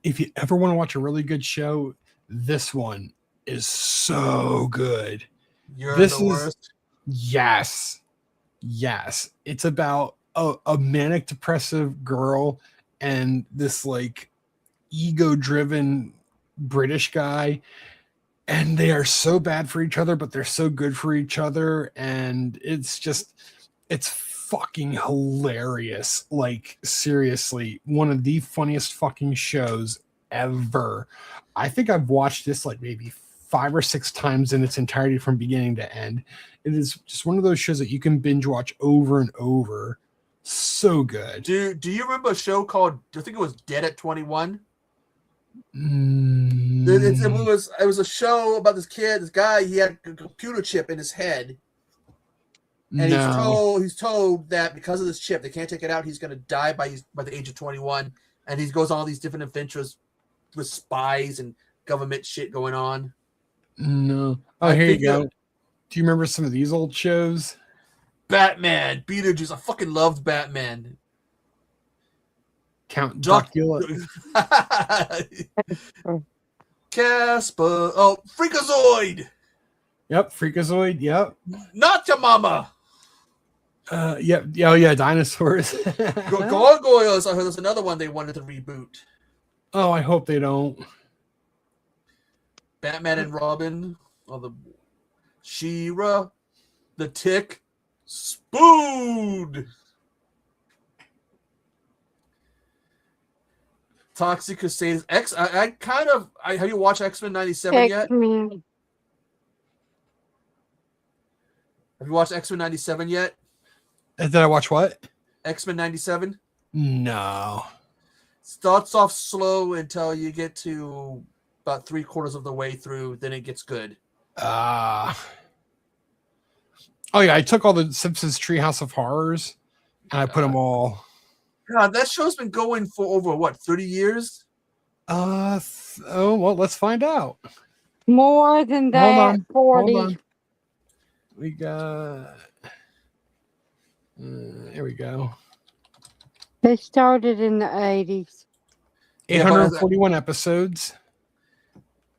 if you ever want to watch a really good show, this one is so good. This is worst. Yes. It's about a manic depressive girl and this like ego-driven British guy, and they are so bad for each other, but they're so good for each other, and it's fucking hilarious. Like, seriously, one of the funniest fucking shows ever. I think I've watched this like maybe 5 or 6 times in its entirety from beginning to end. It is just one of those shows that you can binge watch over and over. So good. Do you remember a show called, I think it was Dead at 21? It was a show about this kid, this guy. He had a computer chip in his head, and he's told that because of this chip, they can't take it out. He's going to die by the age of 21, and he goes on all these different adventures with spies and government shit going on. No. Oh, here you go. Do you remember some of these old shows? Batman, Beetlejuice. I fucking loved Batman. Count Dracula. Casper. Oh, Freakazoid. Yep, Freakazoid. Yep. Not your mama. Yep. Oh, yeah, dinosaurs. Gargoyles. I heard there's another one they wanted to reboot. Oh, I hope they don't. Batman and Robin. Oh, the She-Ra. The Tick. Spoon. Toxic Crusaders. Have you watched X-Men 97 yet? X-Men. Have you watched X-Men 97 yet? Did I watch what? X-Men 97? No. Starts off slow until you get to about 3/4 of the way through, then it gets good. Oh yeah, I took all the Simpsons Treehouse of Horrors and I put them all. God, that show's been going for over 30 years? Oh well, let's find out. More than that. 40. Hold on. We got. There we go. They started in the 80s. 841 episodes.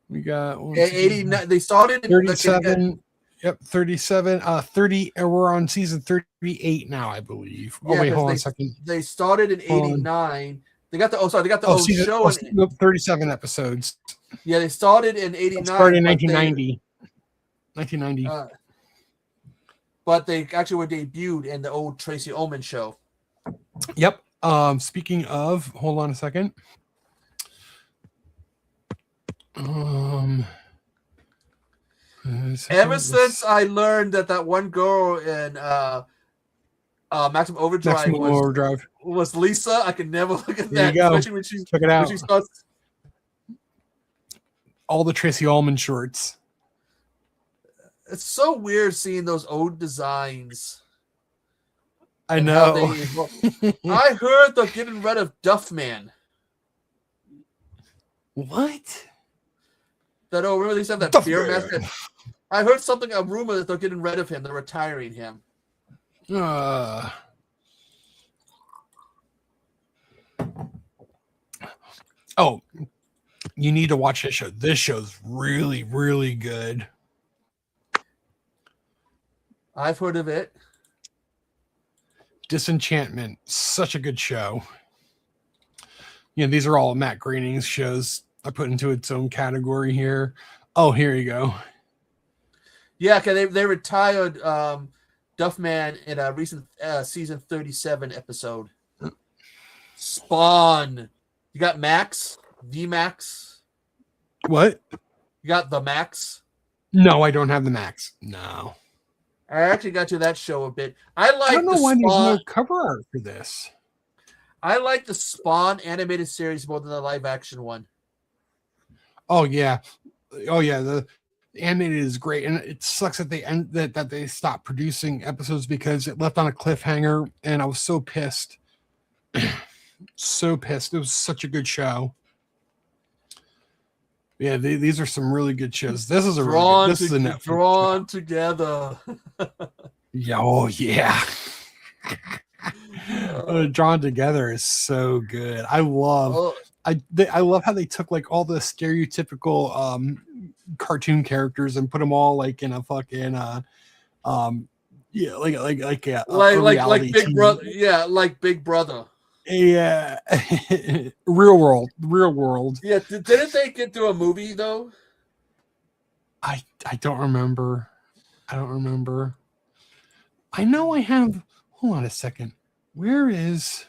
We got 89. They started in 37. Yep, 37. 30. We're on season 38 now, I believe. Oh, wait, hold on a second. They started in 89. They got the old show. 37 episodes. Yeah, they started in 89. Started in 1990. 1990. But they actually were debuted in the old Tracy Ullman show. Yep. Speaking of, hold on a second. Ever since I learned that one girl in Maximum Overdrive was Lisa, I can never look at that. Especially when she check it out. When she starts... All the Tracy Ullman shorts. It's so weird seeing those old designs. I know. I heard they're getting rid of Duffman. What? Remember they used to have that Duffman. beer mask? I heard a rumor that they're getting rid of him. They're retiring him. Oh, you need to watch this show. This show's really, really good. I've heard of it. Disenchantment, such a good show. These are all Matt Groening's shows. I put into its own category here. Oh, here you go. Yeah, okay, they retired Duffman in a recent season 37 episode. Spawn. You got Max? V-Max? What? You got the Max? No, I don't have the Max. No. I actually got to that show a bit. I don't know why there's no cover art for this. I like the Spawn animated series more than the live action one. Oh yeah. The animated is great, and it sucks that they stopped producing episodes because it left on a cliffhanger, and I was so pissed. So pissed. It was such a good show. Yeah, these are some really good shows. This is a Netflix Drawn Together. Yeah, oh yeah. Drawn Together is so good. I love how they took like all the stereotypical cartoon characters and put them all like in a fucking like Big Brother. Yeah, like Big Brother. Yeah. Real world. Yeah, didn't they get to a movie though? I don't remember. I know I have. Hold on a second. Where is?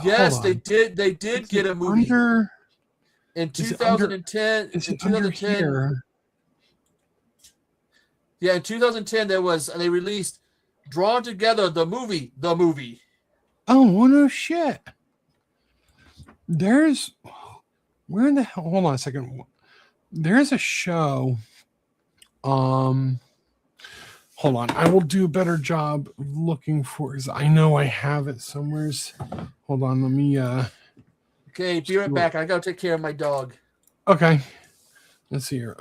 Yes, they did. They did get a movie in 2010. Is it under here? Yeah, in 2010 they released Drawn Together, the movie. Oh, well, no shit. There's where in the hell? Hold on a second. There's a show. Hold on. I will do a better job of looking for. Cause I know I have it somewheres. Hold on. Let me. Okay, be right back. I gotta take care of my dog. Okay. Let's see here.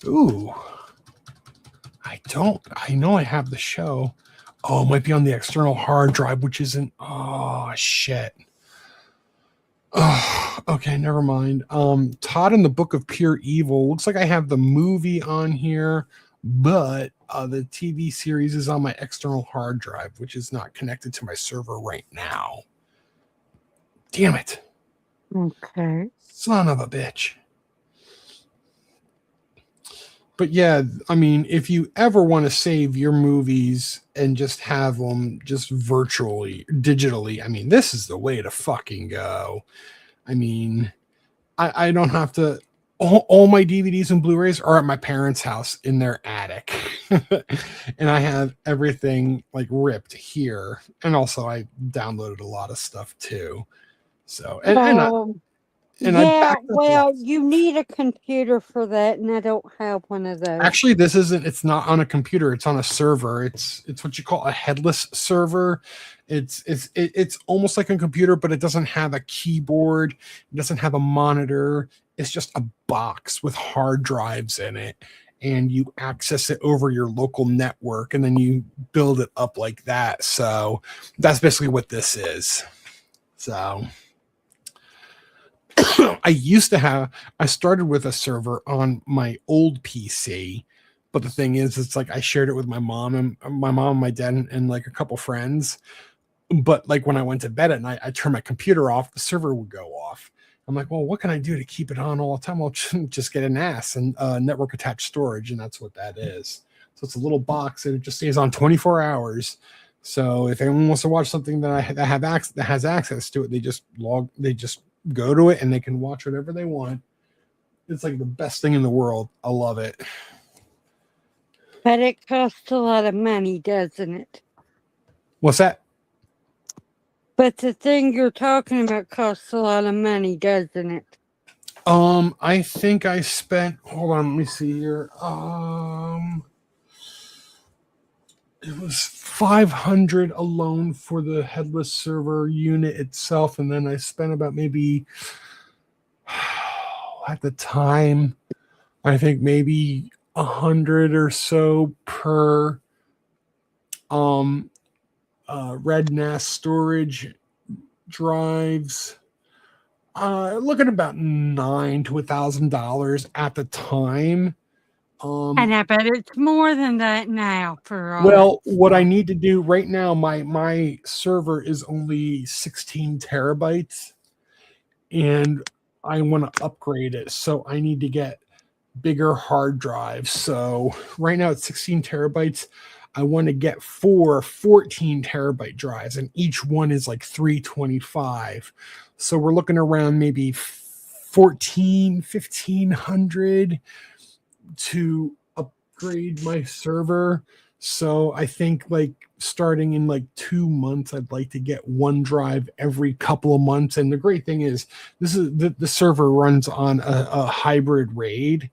Ooh. I know I have the show. Oh, it might be on the external hard drive, which isn't. Oh, shit. Oh, okay, never mind. Todd and the Book of Pure Evil. Looks like I have the movie on here, but the TV series is on my external hard drive, which is not connected to my server right now. Damn it. Okay. Son of a bitch. But yeah, I mean, if you ever want to save your movies and just have them just virtually, digitally, I mean, this is the way to fucking go. I mean, I don't have to. All my DVDs and Blu-rays are at my parents' house in their attic, and I have everything like ripped here. And also, I downloaded a lot of stuff too. So, yeah, well, you need a computer for that, and I don't have one of those. Actually, it's not on a computer, it's on a server. It's what you call a headless server. It's almost like a computer, but it doesn't have a keyboard, it doesn't have a monitor. It's just a box with hard drives in it, and you access it over your local network, and then you build it up like that. So that's basically what this is. So I started with a server on my old PC, but the thing is, it's like I shared it with my mom and my dad and like a couple friends. But like when I went to bed at night, I turned my computer off, the server would go off. I'm like, well, what can I do to keep it on all the time? I'll just get a NAS and network attached storage, and that's what that is. So it's a little box and it just stays on 24 hours. So if anyone wants to watch something that has access to it, they just go to it and they can watch whatever they want. It's like the best thing in the world. I love it. But it costs a lot of money, doesn't it? What's that? But the thing you're talking about costs a lot of money, doesn't it? I think I spent, hold on, let me see here. It was $500 alone for the headless server unit itself, and then I spent about maybe at the time, I think maybe $100 or so per Red NAS storage drives. Looking about $900 to $1,000 at the time. And I bet it's more than that now for all. Well, what I need to do right now, my server is only 16 terabytes, and I want to upgrade it. So I need to get bigger hard drives. So right now it's 16 terabytes. I want to get 4 14 terabyte drives, and each one is like $325. So we're looking around maybe $1,500 to upgrade my server. So I think like starting in like 2 months, I'd like to get one drive every couple of months. And the great thing is this is the server runs on a hybrid RAID.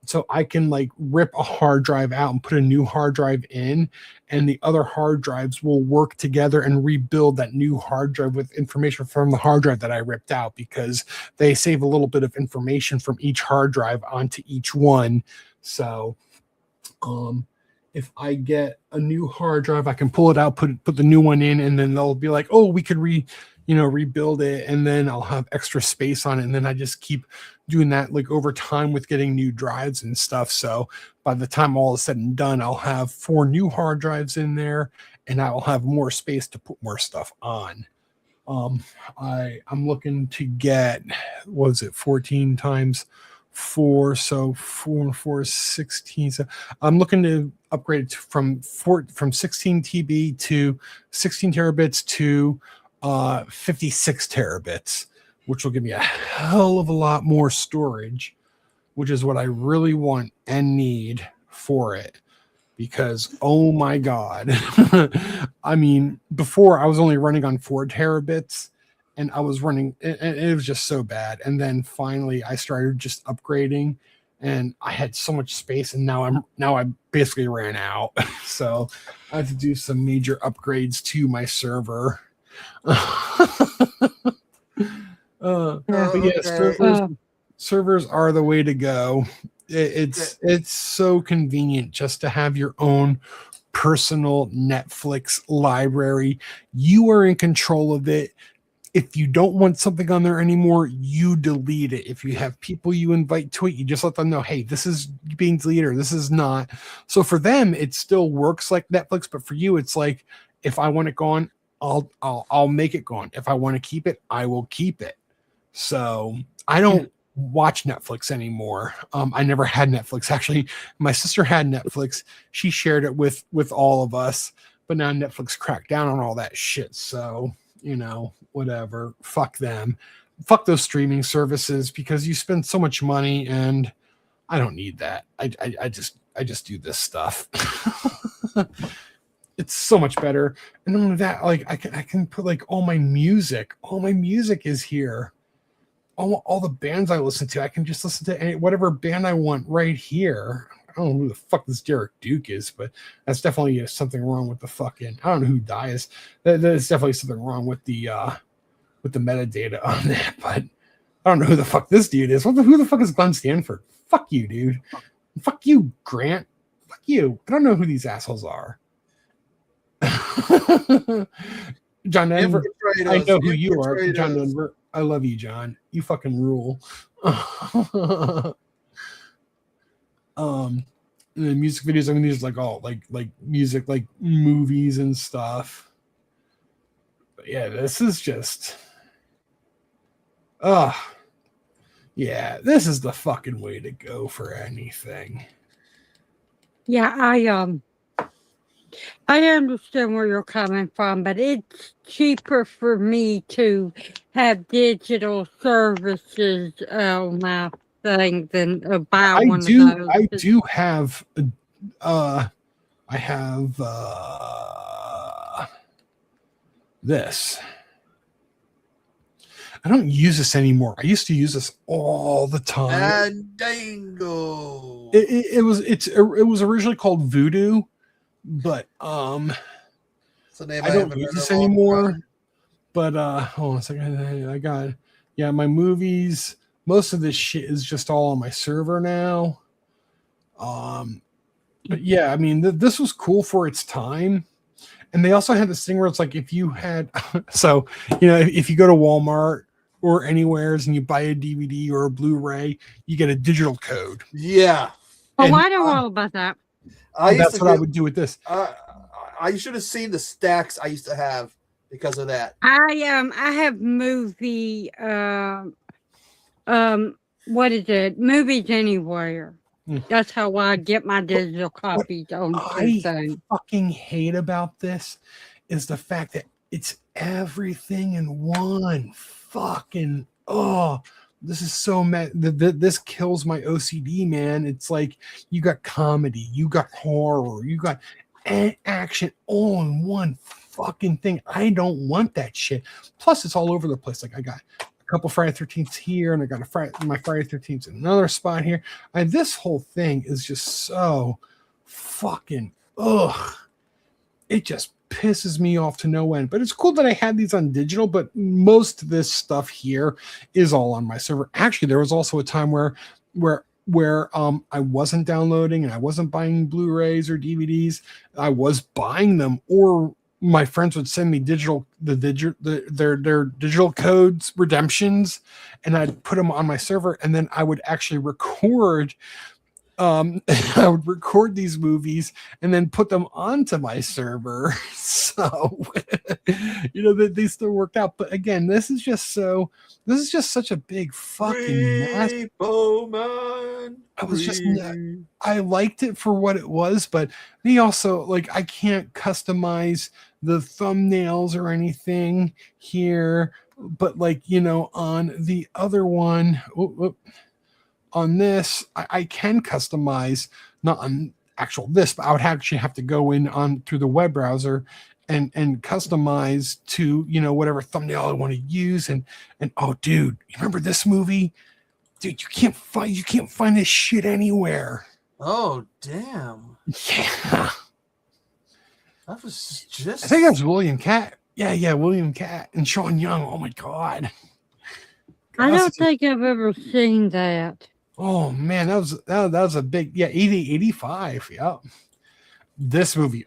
So I can like rip a hard drive out and put a new hard drive in, and the other hard drives will work together and rebuild that new hard drive with information from the hard drive that I ripped out, because they save a little bit of information from each hard drive onto each one. So if I get a new hard drive, I can pull it out, put the new one in, and then they'll be like, oh, we could rebuild it, and then I'll have extra space on it. And then I just keep doing that like over time with getting new drives and stuff. So by the time all is said and done, I'll have 4 new hard drives in there, and I will have more space to put more stuff on. I'm looking to get, what is it, 14 times 4, so 4 and 4 is 16. So I'm looking to upgrade from 16 TB to 16 terabits to 56 terabits, which will give me a hell of a lot more storage, which is what I really want and need for it because oh my god. I mean, before I was only running on 4 terabits and I was running and it was just so bad. And then finally I started just upgrading and I had so much space and now I basically ran out. So I had to do some major upgrades to my server. But yeah, Okay. servers are the way to go. It's so convenient just to have your own personal Netflix library. You are in control of it. If you don't want something on there anymore, you delete it. If you have people you invite to it, you just let them know, hey, this is being deleted or this is not. So for them, it still works like Netflix, but for you, it's like if I want it gone, I'll make it gone. If I want to keep it, I will keep it. So I don't watch Netflix anymore. I never had Netflix. Actually, my sister had Netflix. She shared it with all of us, but now Netflix cracked down on all that shit. So, you know, whatever. Fuck them. Fuck those streaming services because you spend so much money and I don't need that. I just do this stuff. It's so much better. And none of that, like I can put like all my music is here. All the bands I listen to, I can just listen to whatever band I want right here. I don't know who the fuck this Derek Duke is, but that's definitely something wrong with the fucking. I don't know who dies. There's definitely something wrong with the metadata on that. But I don't know who the fuck this dude is. Who the fuck is Glenn Stanford? Fuck you, dude. Fuck you, Grant. Fuck you. I don't know who these assholes are. John Denver. I know who you are, John Denver. I love you, John. You fucking rule. The music videos, I mean, these like all like music, like movies and stuff. But yeah, this is just yeah, this is the fucking way to go for anything. Yeah, I understand where you're coming from, but it's cheaper for me to have digital services on my thing than buy one of those. I do have I have this. I don't use this anymore. I used to use this all the time. Fandango. It was originally called Voodoo, but I don't use this anymore. But hold on a second. I got my movies. Most of this shit is just all on my server now. But yeah, I mean this was cool for its time. And they also had this thing where it's like if you had so you know if you go to Walmart or anywheres and you buy a DVD or a Blu-ray, you get a digital code. Yeah. Oh, I know all about that. That's what I would do with this. I should have seen the stacks I used to have because of that. I have movie what is it? Movies Anywhere. That's how I get my digital copies on everything. Fucking hate about this is the fact that it's everything in one fucking this is so mad. This kills my OCD, man. It's like you got comedy, you got horror, you got action all in one fucking thing. I don't want that shit. Plus, it's all over the place. Like I got a couple Friday 13th here, and I got my Friday 13th in another spot here. This whole thing is just so fucking it just pisses me off to no end. But it's cool that I had these on digital, but most of this stuff here is all on my server. Actually, there was also a time where I wasn't downloading and I wasn't buying Blu-rays or DVDs. I was buying them, or my friends would send me their digital codes, redemptions, and I'd put them on my server, and then I would actually record I would record these movies and then put them onto my server. So, you know, that they still worked out. But again, this is just such a big fucking mess. I liked it for what it was, but he also, like, I can't customize the thumbnails or anything here. But, like, you know, on the other one, on this, I can customize, not on actual this, but I would actually have to go in on through the web browser and customize to, you know, whatever thumbnail I want to use. And oh, dude, you remember this movie? Dude, you can't find this shit anywhere. Oh, damn. Yeah. That was just. I think that's William Catt. Yeah, William Catt and Sean Young. Oh my God. I don't think I've ever seen that. Oh man, that was a big 85. Yeah. This movie,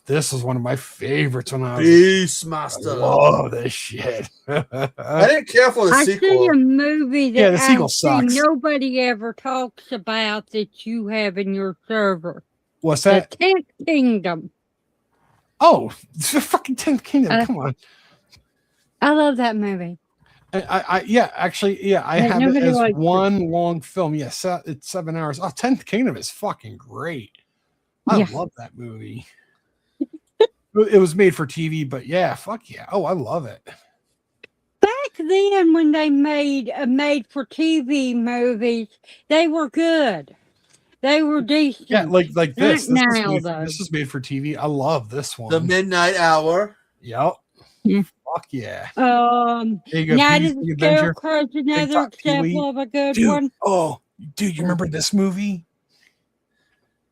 this was one of my favorites when I was Beastmaster. I love this shit. I didn't care for the I sequel. see a movie that the sequel sucks. nobody ever talks about that you have in your server. What's that? The 10th Kingdom. Oh, it's the fucking 10th Kingdom. Come on. I love that movie. I have it as one long film. Yes, it's 7 hours. 10th Kingdom is fucking great. I love that movie. It was made for TV, but yeah, fuck yeah. Oh, I love it. Back then, when they made for TV movies, they were good. They were decent. Yeah, like this. Though. This is made for TV. I love this one. The Midnight Hour. Yep. Yeah. Fuck yeah. There you go. Night of the Scarecrow's another example of a good one. Oh, dude, you remember this movie?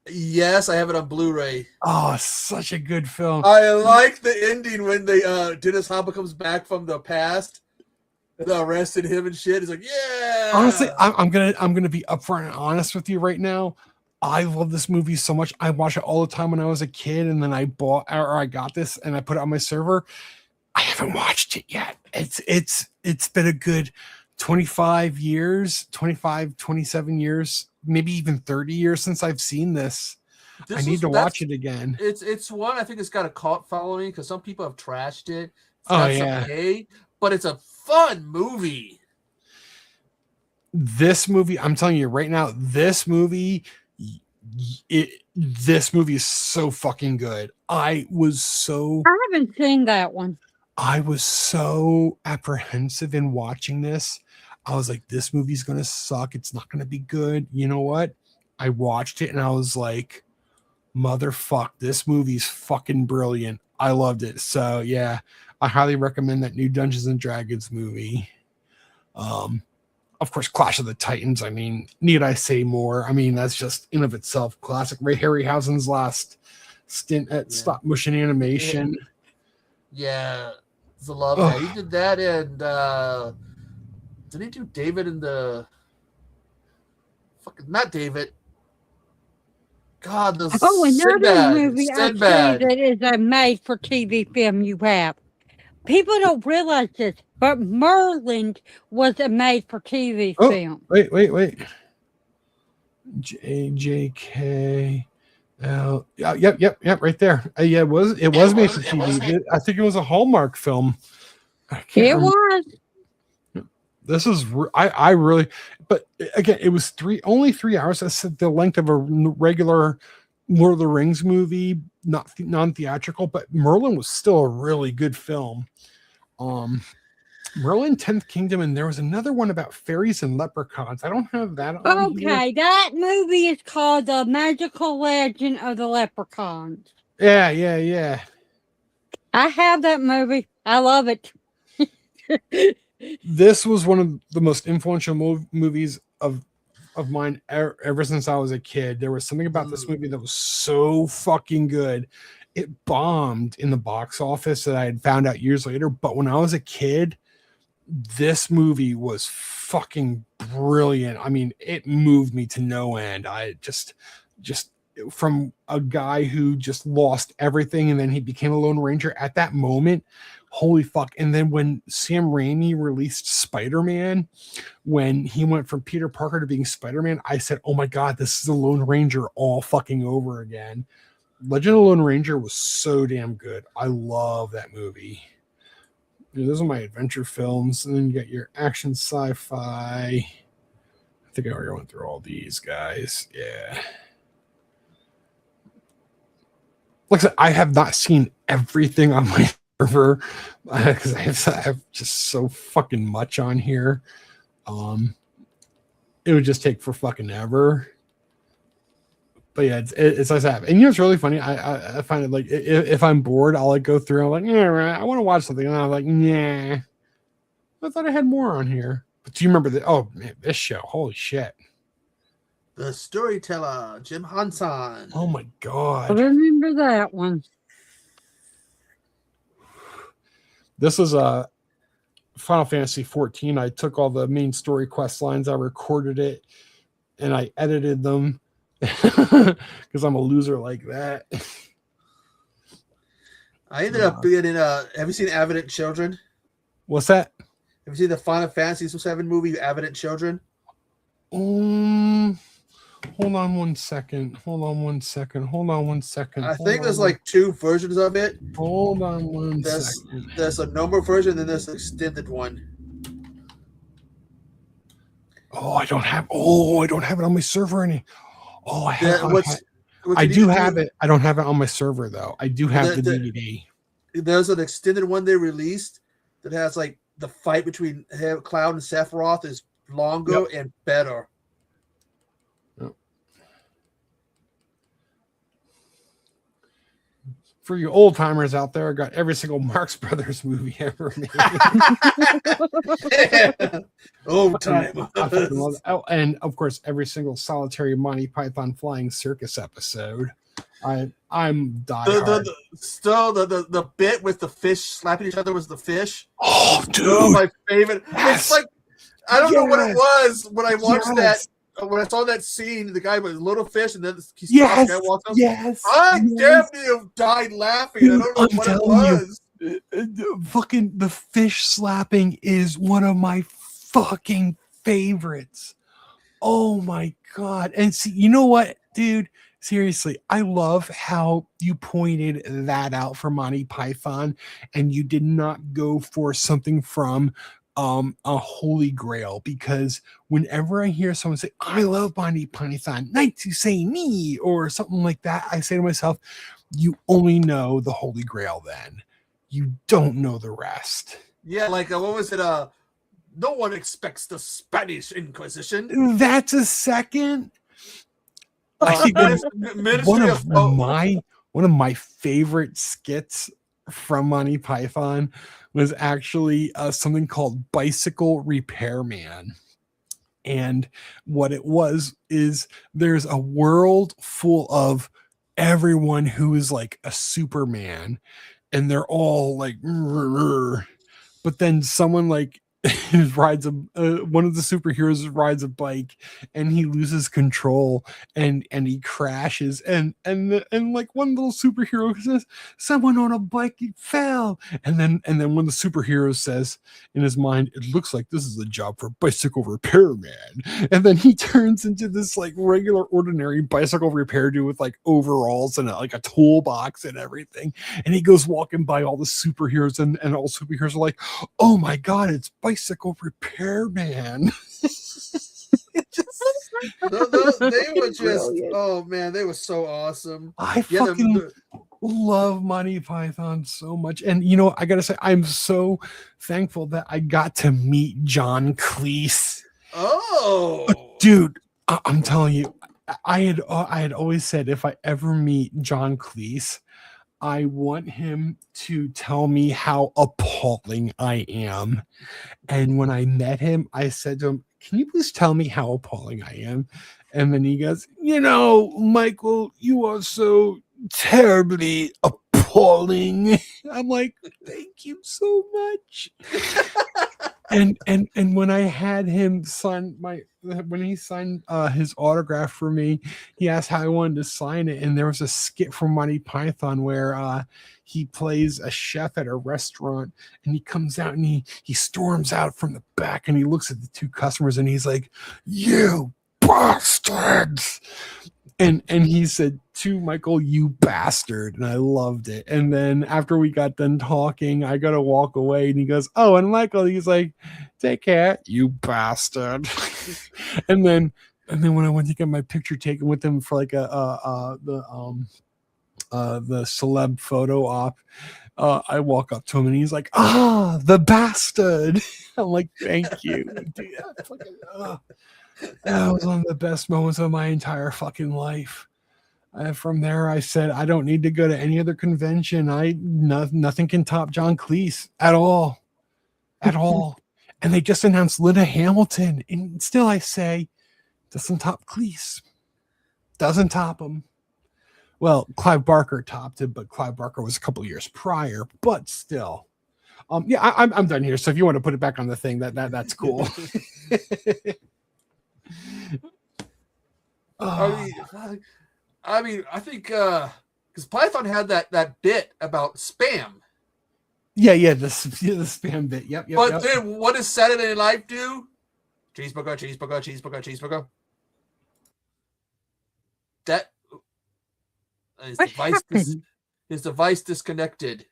Yes, I have it on Blu-ray. Oh, such a good film. I like the ending when they Dennis Hopper comes back from the past. They arrested him and shit. He's like, yeah. Honestly, I'm gonna be upfront and honest with you right now. I love this movie so much. I watched it all the time when I was a kid, and then I got this and I put it on my server. I haven't watched it yet. It's been a good 25 years, 25, 27 years, maybe even 30 years since I've seen this. I need to watch it again. It's one I think it's got a cult following because some people have trashed it. But it's a fun movie. This movie, I'm telling you right now, this movie is so fucking good. I haven't seen that one. I was so apprehensive in watching this. I was like, this movie's going to suck. It's not going to be good. You know what? I watched it and I was like, motherfuck, this movie's fucking brilliant. I loved it. So yeah, I highly recommend that new Dungeons and Dragons movie. Of course, Clash of the Titans. I mean, need I say more? I mean, that's just in of itself classic. Ray Harryhausen's last stint at stop motion animation. Yeah, the love that he did that, and did he do David in the fucking not David? God, the another movie I see that is a made-for-TV film. You have people don't realize this, but Merlin was a made-for-TV film. Wait. JJK. Yep, right there. Yeah, it was made for TV. I think it was a Hallmark film. It was. This is I really, but again, it was only 3 hours. That's the length of a regular Lord of the Rings movie, not non-theatrical, but Merlin was still a really good film. Merlin, 10th Kingdom, and there was another one about fairies and leprechauns. I don't have that on here. That movie is called The Magical Legend of the Leprechauns. Yeah. I have that movie. I love it. This was one of the most influential movies of mine ever since I was a kid. There was something about this movie that was so fucking good. It bombed in the box office that I had found out years later. But when I was a kid, this movie was fucking brilliant. I mean, it moved me to no end. I just from a guy who just lost everything and then he became a Lone Ranger at that moment. Holy fuck. And then when Sam Raimi released Spider-Man, when he went from Peter Parker to being Spider-Man, I said, oh my God, this is the Lone Ranger all fucking over again. Legend of Lone Ranger was so damn good. I love that movie. Those are my adventure films. And then you got your action sci-fi. I think I already went through all these guys. Yeah. Like I said, I have not seen everything on my server because I have just so fucking much on here. It would just take for fucking ever. but yeah, it's nice to have. And you know, it's really funny. I find it like if I'm bored, I'll like go through. I'm like, yeah, right, I want to watch something, and I'm like, nah. I thought I had more on here. But do you remember that? Oh man, this show! Holy shit! The Storyteller, Jim Henson. Oh my I god! remember that one. This is a Final Fantasy 14. I took all the main story quest lines, I recorded it, and I edited them because I'm a loser like that. I ended up being in have you seen Avident Children? What's that? Have you seen the Final Fantasy VII movie, Avident Children? Hold on one second. I think there's like two versions of it. Hold on one second. There's a number version, and there's an extended one. I don't have it on my server any. Oh, I have. I do have it. I don't have it on my server though. I do have the DVD. There's an extended one they released that has like the fight between Cloud and Sephiroth is longer and better. Yep. For you old timers out there, I got every single Marx Brothers movie ever made. Old time. And of course, every single solitary Monty Python Flying Circus episode. I'm diehard. The bit with the fish slapping each other was the fish. Oh, dude, one of my favorite. Yes. It's like I don't know what it was when I watched that. When I saw that scene, the guy with a little fish, and then he walks up. Yes, I definitely died laughing. Dude, I don't know what it was. Fucking the fish slapping is one of my fucking favorites. Oh my god! And see, you know what, dude? Seriously, I love how you pointed that out for Monty Python, and you did not go for something from a holy grail, because whenever I hear someone say, I love Monty Python, nice to say me, or something like that, I say to myself, you only know the holy grail then. You don't know the rest. Yeah, like what was it? No one expects the Spanish Inquisition. That's a second. I think one of my favorite skits from Monty Python was actually something called Bicycle Repairman. And what it was is there's a world full of everyone who is like a Superman, and they're all like, but then someone like rides one of the superheroes rides a bike, and he loses control and he crashes, and like one little superhero says, someone on a bike fell, and then one of the superheroes says in his mind, it looks like this is a job for bicycle repairman, and then he turns into this like regular ordinary bicycle repair dude with like overalls and like a toolbox and everything, and he goes walking by all the superheroes, and all superheroes are like, oh my god, it's bicycle repairman. They were just, oh man, they were so awesome. I fucking love Monty Python so much. And you know, I gotta say, I'm so thankful that I got to meet John Cleese. Oh, dude, I'm telling you, I had always said if I ever meet John Cleese, I want him to tell me how appalling I am. And when I met him, I said to him, can you please tell me how appalling I am? And then he goes, you know, Michael, you are so terribly appalling. I'm like, thank you so much. and when I had him sign when he signed his autograph for me, he asked how I wanted to sign it, and there was a skit from Monty Python where he plays a chef at a restaurant, and he comes out and he storms out from the back, and he looks at the two customers, and he's like, you bastards. And he said to Michael, you bastard. And I loved it. And then after we got done talking, I got to walk away, and he goes, oh, and Michael, he's like, take care, you bastard. and then when I went to get my picture taken with him for like the celeb photo op, I walk up to him, and he's like, the bastard. I'm like, thank you. Dude, that was one of the best moments of my entire fucking life. From there, I said, I don't need to go to any other convention. Nothing can top John Cleese at all. At all. And they just announced Linda Hamilton. And still I say, doesn't top Cleese. Doesn't top him. Well, Clive Barker topped it, but Clive Barker was a couple of years prior. But still. Yeah, I'm done here. So if you want to put it back on the thing, that's cool. I think because Python had that bit about spam. Yeah, the spam bit. Yep. But then, what does Saturday Night Live do? Cheeseburger, cheeseburger, cheeseburger, cheeseburger. That his device disconnected.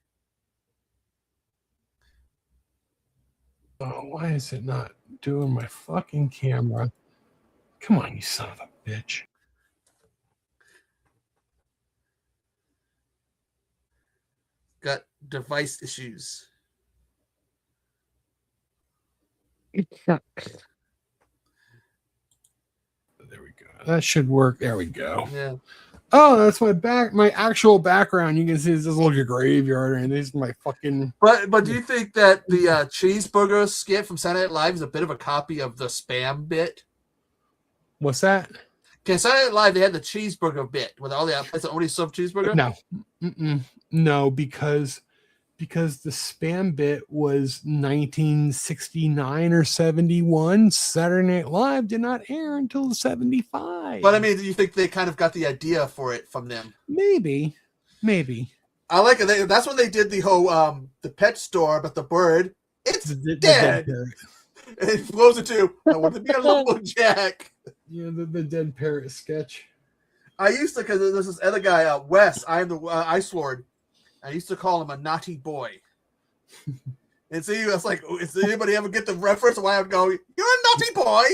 Oh, why is it not doing my fucking camera? Come on, you son of a bitch. Got device issues. It sucks. There we go. That should work. There we go. Yeah. Oh, that's my actual background. You can see this little graveyard, and this is my fucking. But do you think that the cheeseburger skit from Saturday Night Live is a bit of a copy of the spam bit? What's that? Okay, Saturday Night Live, they had the cheeseburger bit with all the places that only serve cheeseburger. No, because the spam bit was 1969 or 71. Saturday Night Live did not air until 75. But I mean, do you think they kind of got the idea for it from them? Maybe. I like it. That's when they did the whole the pet store, but the bird, it's dead. And it flows into, I want to be a lumberjack. Yeah, the dead parrot sketch. I used to, because there's this other guy, Wes, I am the Ice Lord. I used to call him a naughty boy. And see, I was like, does anybody ever get the reference? Why I'm going, you're a naughty boy?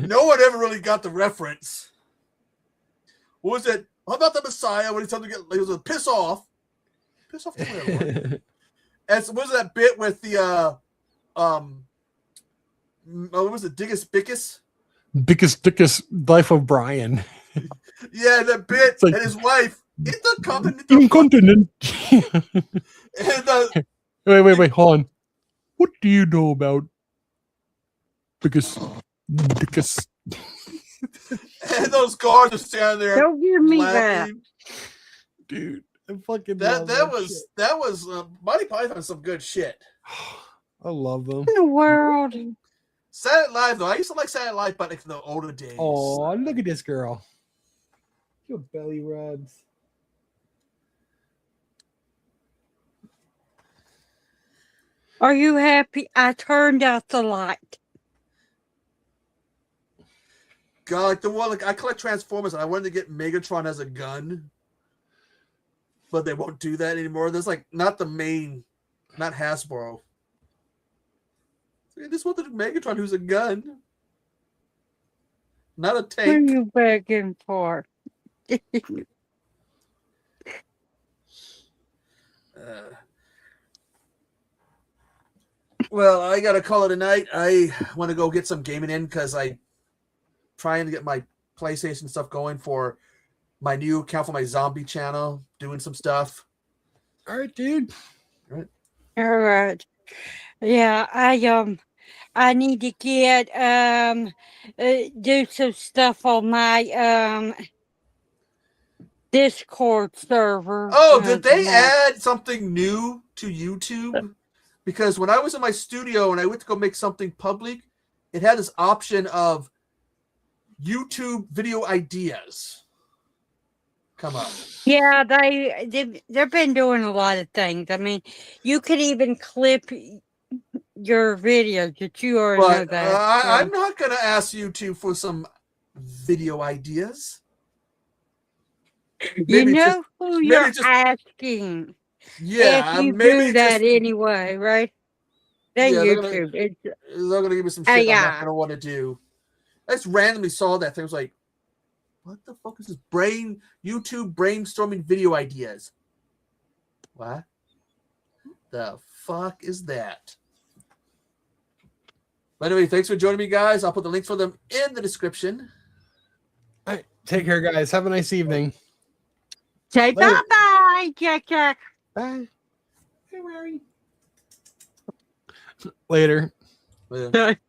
No one ever really got the reference. What was it? How about the Messiah when he told him to get, he was a piss off. Piss off to where? And so what was that bit with the, what was it, Dickus Bickus? Dickus Life of Brian. Yeah, that bit, like, and his wife, incontinent. And wait, hold on. What do you know about Dickus? And those guards are standing there. Don't give me that, dude. I fucking that was Monty Python, some good shit. I love them. in the world. Saturday Night Live, though, I used to like Saturday Night Live, but like the older days. Oh, look at this girl. Your belly rubs. Are you happy? I turned out the light. God, like the one, like I collect Transformers, and I wanted to get Megatron as a gun, but they won't do that anymore. There's like not Hasbro. I just wanted Megatron, who's a gun, not a tank. What are you begging for? Well, I gotta call it a night. I want to go get some gaming in because I'm trying to get my PlayStation stuff going for my new account for my zombie channel, doing some stuff. All right, dude. All right. Yeah, I need to get do some stuff on my Discord server. Oh, did they add something new to YouTube? Because when I was in my studio and I went to go make something public, it had this option of YouTube video ideas come up. Yeah, they've been doing a lot of things. I mean, you could even clip your videos that you already know that. I'm not going to ask YouTube for some video ideas. You know who you're asking. Yeah, if you do that anyway, right? Then YouTube. They're going to give me some shit I'm not going to want to do. I just randomly saw that thing. I was like, what the fuck is this? YouTube brainstorming video ideas. What the fuck is that? By the way, thanks for joining me, guys. I'll put the links for them in the description. All right, take care, guys. Have a nice evening. Say Later. bye-bye, Jack. Bye. Hey, Larry. Later. Well, Jack.